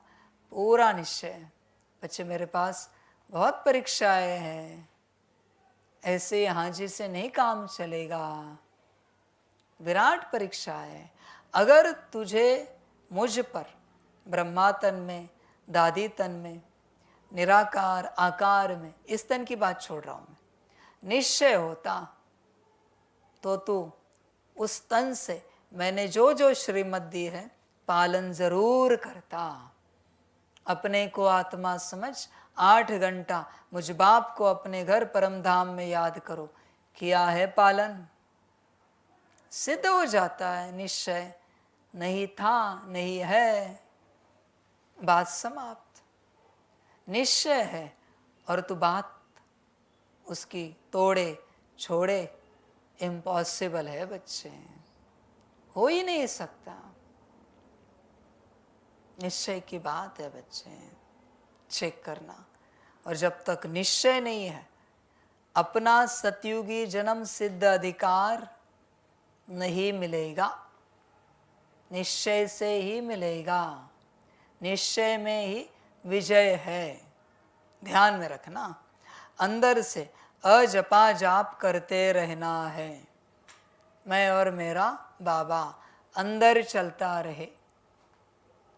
[SPEAKER 4] पूरा निश्चय है। बच्चे मेरे पास बहुत परीक्षाएं हैं, ऐसे यहाँ जी से नहीं काम चलेगा। विराट परीक्षा है। अगर तुझे मुझ पर, ब्रह्मा तन में, दादी तन में, निराकार आकार में, इस तन की बात छोड़ रहा हूं मैं, निश्चय होता तो तू उस तन से मैंने जो जो श्रीमत दी है पालन जरूर करता। अपने को आत्मा समझ 8 घंटा मुझ बाप को अपने घर परम धाम में याद करो, किया है पालन, सिद्ध हो जाता है। निश्चय नहीं था, नहीं है, बात समाप्त। निश्चय है और तू बात उसकी तोड़े छोड़े, इम्पॉसिबल है बच्चे, हो ही नहीं सकता। निश्चय की बात है बच्चे, चेक करना। और जब तक निश्चय नहीं है, अपना सतयुगी जन्म सिद्ध अधिकार नहीं मिलेगा, निश्चय से ही मिलेगा। निश्चय में ही विजय है, ध्यान में रखना। अंदर से अजपा जाप करते रहना है, मैं और मेरा बाबा अंदर चलता रहे।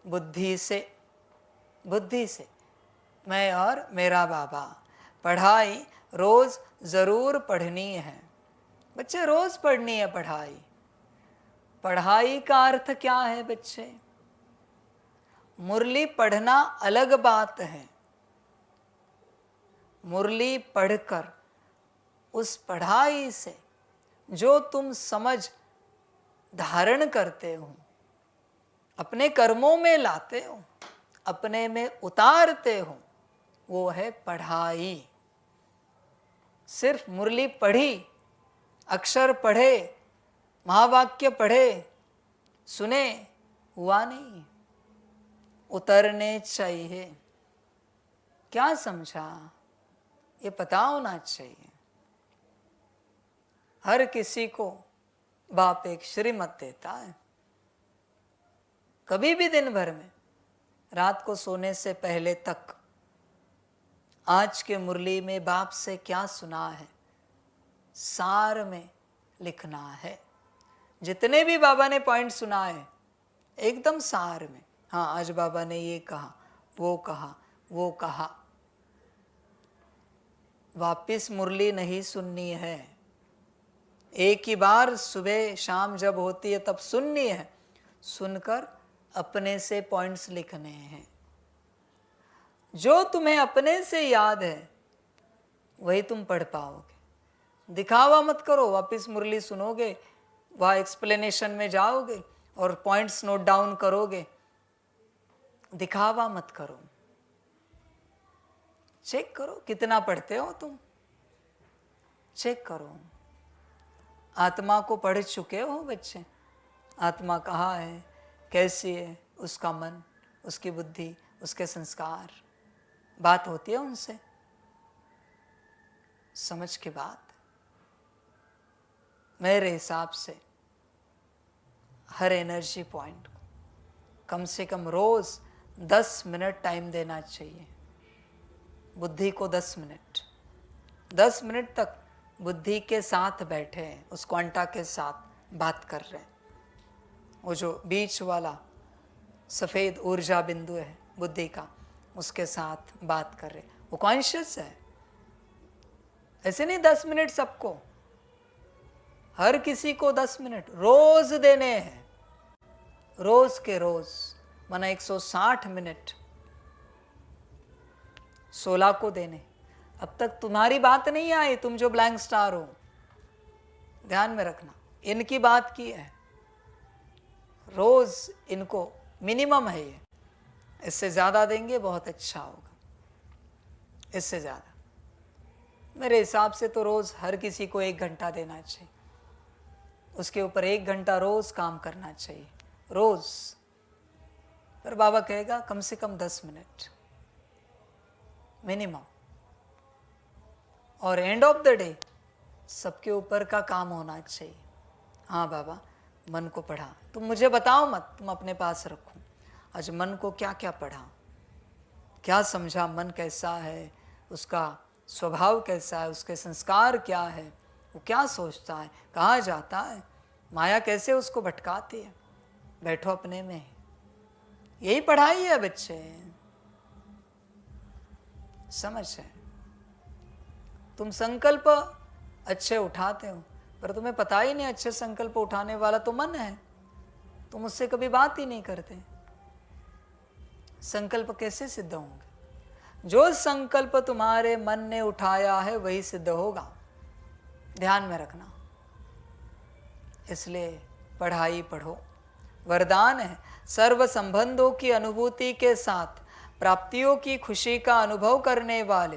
[SPEAKER 4] बुद्धि से, बुद्धि से मैं और मेरा बाबा। पढ़ाई रोज जरूर पढ़नी है बच्चे, रोज पढ़नी है पढ़ाई। पढ़ाई का अर्थ क्या है बच्चे? मुरली पढ़ना अलग बात है, मुरली पढ़कर उस पढ़ाई से जो तुम समझ धारण करते हो, अपने कर्मों में लाते हो, अपने में उतारते हो, वो है पढ़ाई। सिर्फ मुरली पढ़ी, अक्षर पढ़े, महावाक्य पढ़े, सुने, हुआ नहीं, उतरने चाहिए। क्या समझा? ये पता होना चाहिए। हर किसी को बाप एक श्रीमत देता है। कभी भी दिन भर में रात को सोने से पहले तक आज के मुरली में बाप से क्या सुना है, सार में लिखना है। जितने भी बाबा ने पॉइंट सुनाए एकदम सार में, हाँ आज बाबा ने ये कहा, वो कहा, वो कहा। वापिस मुरली नहीं सुननी है, एक ही बार सुबह शाम जब होती है तब सुननी है। सुनकर अपने से पॉइंट्स लिखने हैं। जो तुम्हें अपने से याद है वही तुम पढ़ पाओगे। दिखावा मत करो, वापिस मुरली सुनोगे, वहाँ एक्सप्लेनेशन में जाओगे और पॉइंट्स नोट डाउन करोगे। दिखावा मत करो, चेक करो कितना पढ़ते हो तुम, चेक करो। आत्मा को पढ़ चुके हो बच्चे? आत्मा कहाँ है, कैसी है, उसका मन, उसकी बुद्धि, उसके संस्कार, बात होती है उनसे? समझ के बात। मेरे हिसाब से हर एनर्जी पॉइंट को कम से कम रोज 10 मिनट टाइम देना चाहिए। बुद्धि को 10 मिनट, 10 मिनट तक बुद्धि के साथ बैठे हैं, उस क्वांटा के साथ बात कर रहे हैं। वो जो बीच वाला सफ़ेद ऊर्जा बिंदु है बुद्धि का, उसके साथ बात कर रहे, वो कॉन्शियस है। ऐसे नहीं 10 मिनट सबको, हर किसी को 10 मिनट रोज देने हैं, रोज के रोज, माना 160 मिनट 16 को देने। अब तक तुम्हारी बात नहीं आई, तुम जो ब्लैंक स्टार हो, ध्यान में रखना, इनकी बात की है। रोज इनको मिनिमम है ये, इससे ज़्यादा देंगे बहुत अच्छा होगा, इससे ज़्यादा। मेरे हिसाब से तो रोज़ हर किसी को 1 घंटा देना चाहिए, उसके ऊपर 1 घंटा रोज़ काम करना चाहिए, रोज़। पर बाबा कहेगा कम से कम 10 मिनट मिनिमम। और एंड ऑफ द डे सबके ऊपर का काम होना चाहिए। हाँ बाबा मन को पढ़ा, तुम मुझे बताओ मत, तुम अपने पास रखो। आज मन को क्या क्या पढ़ा, क्या समझा, मन कैसा है, उसका स्वभाव कैसा है, उसके संस्कार क्या है, वो क्या सोचता है, कहाँ जाता है, माया कैसे उसको भटकाती है। बैठो अपने में, यही पढ़ाई है बच्चे, समझ है। तुम संकल्प अच्छे उठाते हो पर तुम्हें पता ही नहीं अच्छे संकल्प उठाने वाला तो मन है, तुम उससे कभी बात ही नहीं करते। संकल्प कैसे सिद्ध होंगे? जो संकल्प तुम्हारे मन ने उठाया है वही सिद्ध होगा, ध्यान में रखना। इसलिए पढ़ाई पढ़ो, वरदान है। सर्व संबंधों की अनुभूति के साथ प्राप्तियों की खुशी का अनुभव करने वाले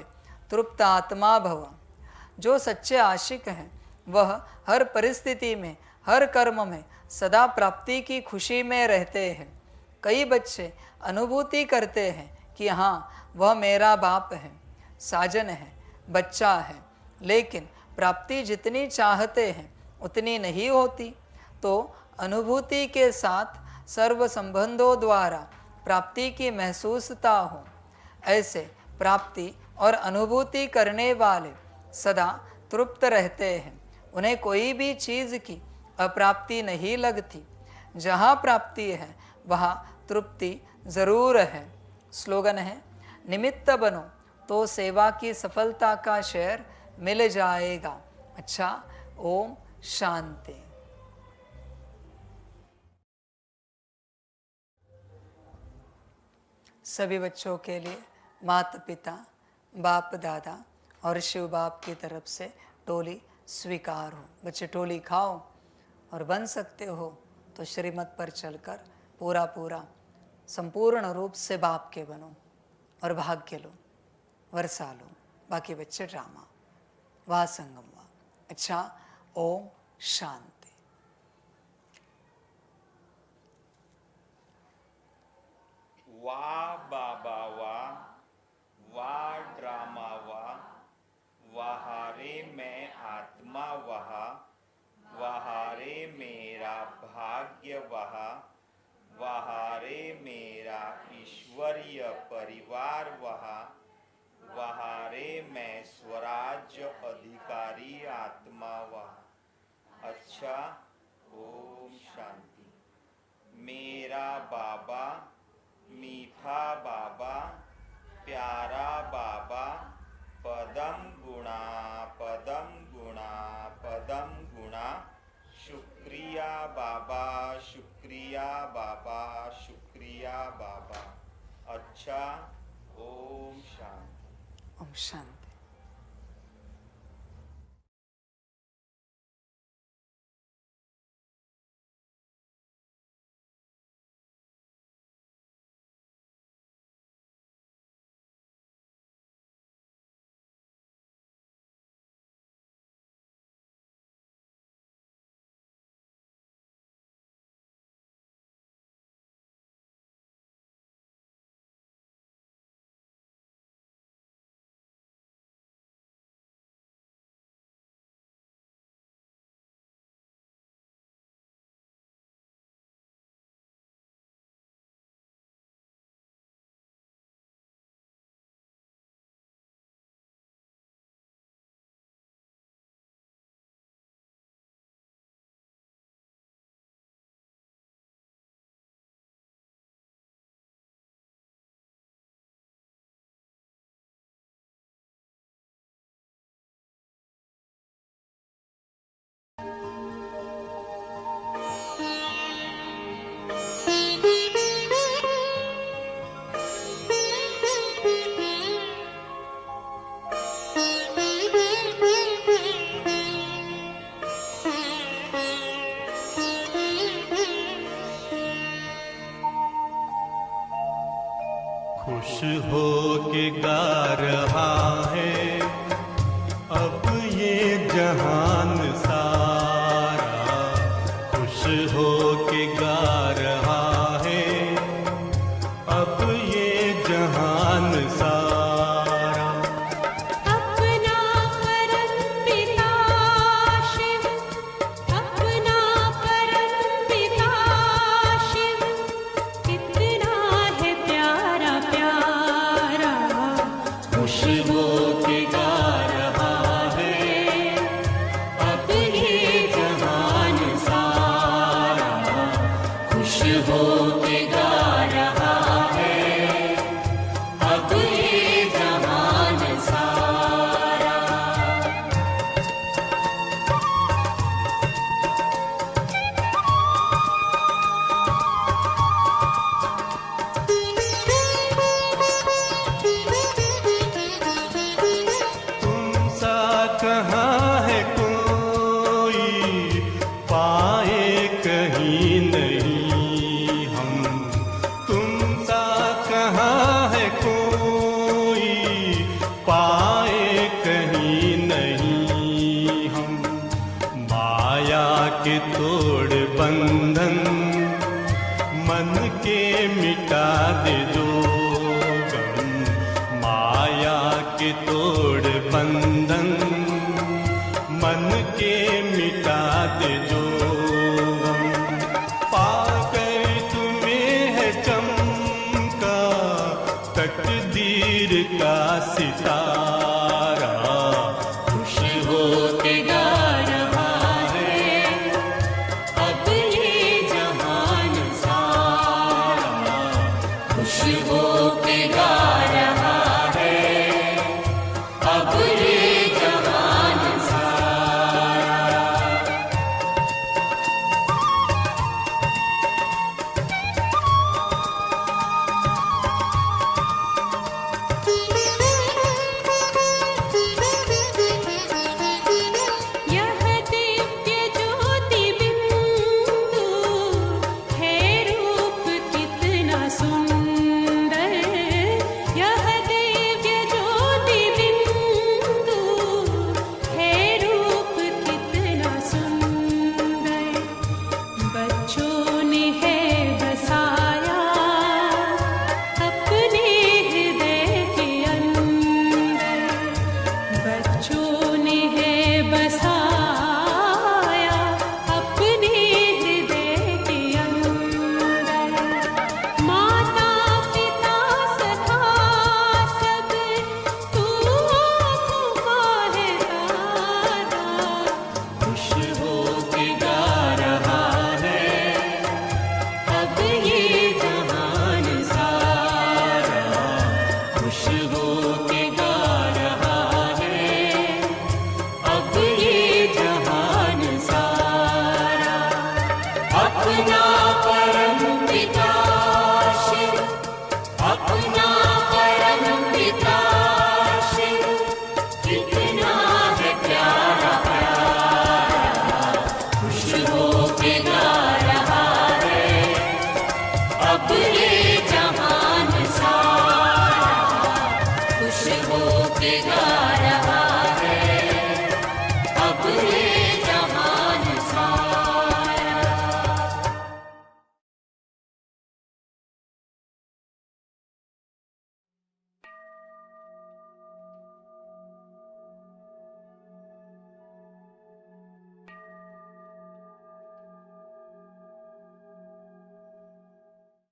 [SPEAKER 4] तृप्त आत्मा भव। जो सच्चे आशिक हैं वह हर परिस्थिति में, हर कर्म में सदा प्राप्ति की खुशी में रहते हैं। कई बच्चे अनुभूति करते हैं कि हाँ वह मेरा बाप है, साजन है, बच्चा है, लेकिन प्राप्ति जितनी चाहते हैं उतनी नहीं होती। तो अनुभूति के साथ सर्व संबंधों द्वारा प्राप्ति की महसूसता हो, ऐसे प्राप्ति और अनुभूति करने वाले सदा तृप्त रहते हैं। उन्हें कोई भी चीज़ की अप्राप्ति नहीं लगती। जहाँ प्राप्ति है वहाँ तृप्ति ज़रूर है। स्लोगन है, निमित्त बनो तो सेवा की सफलता का शेयर मिल जाएगा। अच्छा, ओम शांति। सभी बच्चों के लिए माता पिता, बाप दादा और शिव बाप की तरफ से टोली स्वीकार हो। बच्चे टोली खाओ और बन सकते हो तो श्रीमत पर चलकर पूरा संपूर्ण रूप से बाप के बनो और भाग्य लो, वर्षा लो। बाकी बच्चे ड्रामा, वाह संगम वाह। अच्छा, ओम शांति।
[SPEAKER 2] वाह बाबा वाह, वाह ड्रामा वाह, वहारे मैं आत्मा वहा, वहारे मेरा भाग्य वहा, वहारे मेरा ईश्वरीय परिवार वहा, वहारे मैं स्वराज्य अधिकारी आत्मा वहा। अच्छा, ओम शांति। मेरा बाबा, मीठा बाबा, प्यारा बाबा, पदम गुणा पदम गुणा पदम गुणा, शुक्रिया बाबा, शुक्रिया बाबा, शुक्रिया बाबा। अच्छा, ओम शांति।
[SPEAKER 4] ओम शांति।
[SPEAKER 5] खुश हो के गा रहा है अब ये जहान सारा, खुश हो के गा रहा है अब ये जहान सारा।
[SPEAKER 1] अपना परम पिता शिव, अपना परम पिता शिव, कितना
[SPEAKER 5] के गा रहा है अब ये जहान सारा, खुश हो के गा रहा है अब ये जहान सारा। तुम सा कहाँ है कोई पाए कहीं नहीं हम, तुम सा कहाँ है कोई पाए कहीं नहीं हम। माया के तोड़ बंधन मन के मिटा दे जो गम, माया के तोड़ बंधन मन के मिटा दे जो गम। पाकर तुम्हें है चमका तकदीर का सितारा, खुश हो के गा रहा है अब ये जहान सारा, खुश हो के गा रहा है अब ये जहान सारा।
[SPEAKER 1] यह दिव्य ज्योति बिंदु है रूप कितना सुंदर, यह दिव्य ज्योति बिंदु है रूप कितना सुंदर। बच्चों ने है बसाया अपने हृदय के अंदर, बच्चों ने है बसाया अपने हृदय के अंदर। माता पिता सखा सब तू आँखों का है तारा,
[SPEAKER 5] खुश हो के गा रहा है अब ये जहान सारा, खुश हो के गा रहा है अब ये जहान सारा। अपना परम पिता शिव, अपना परम पिता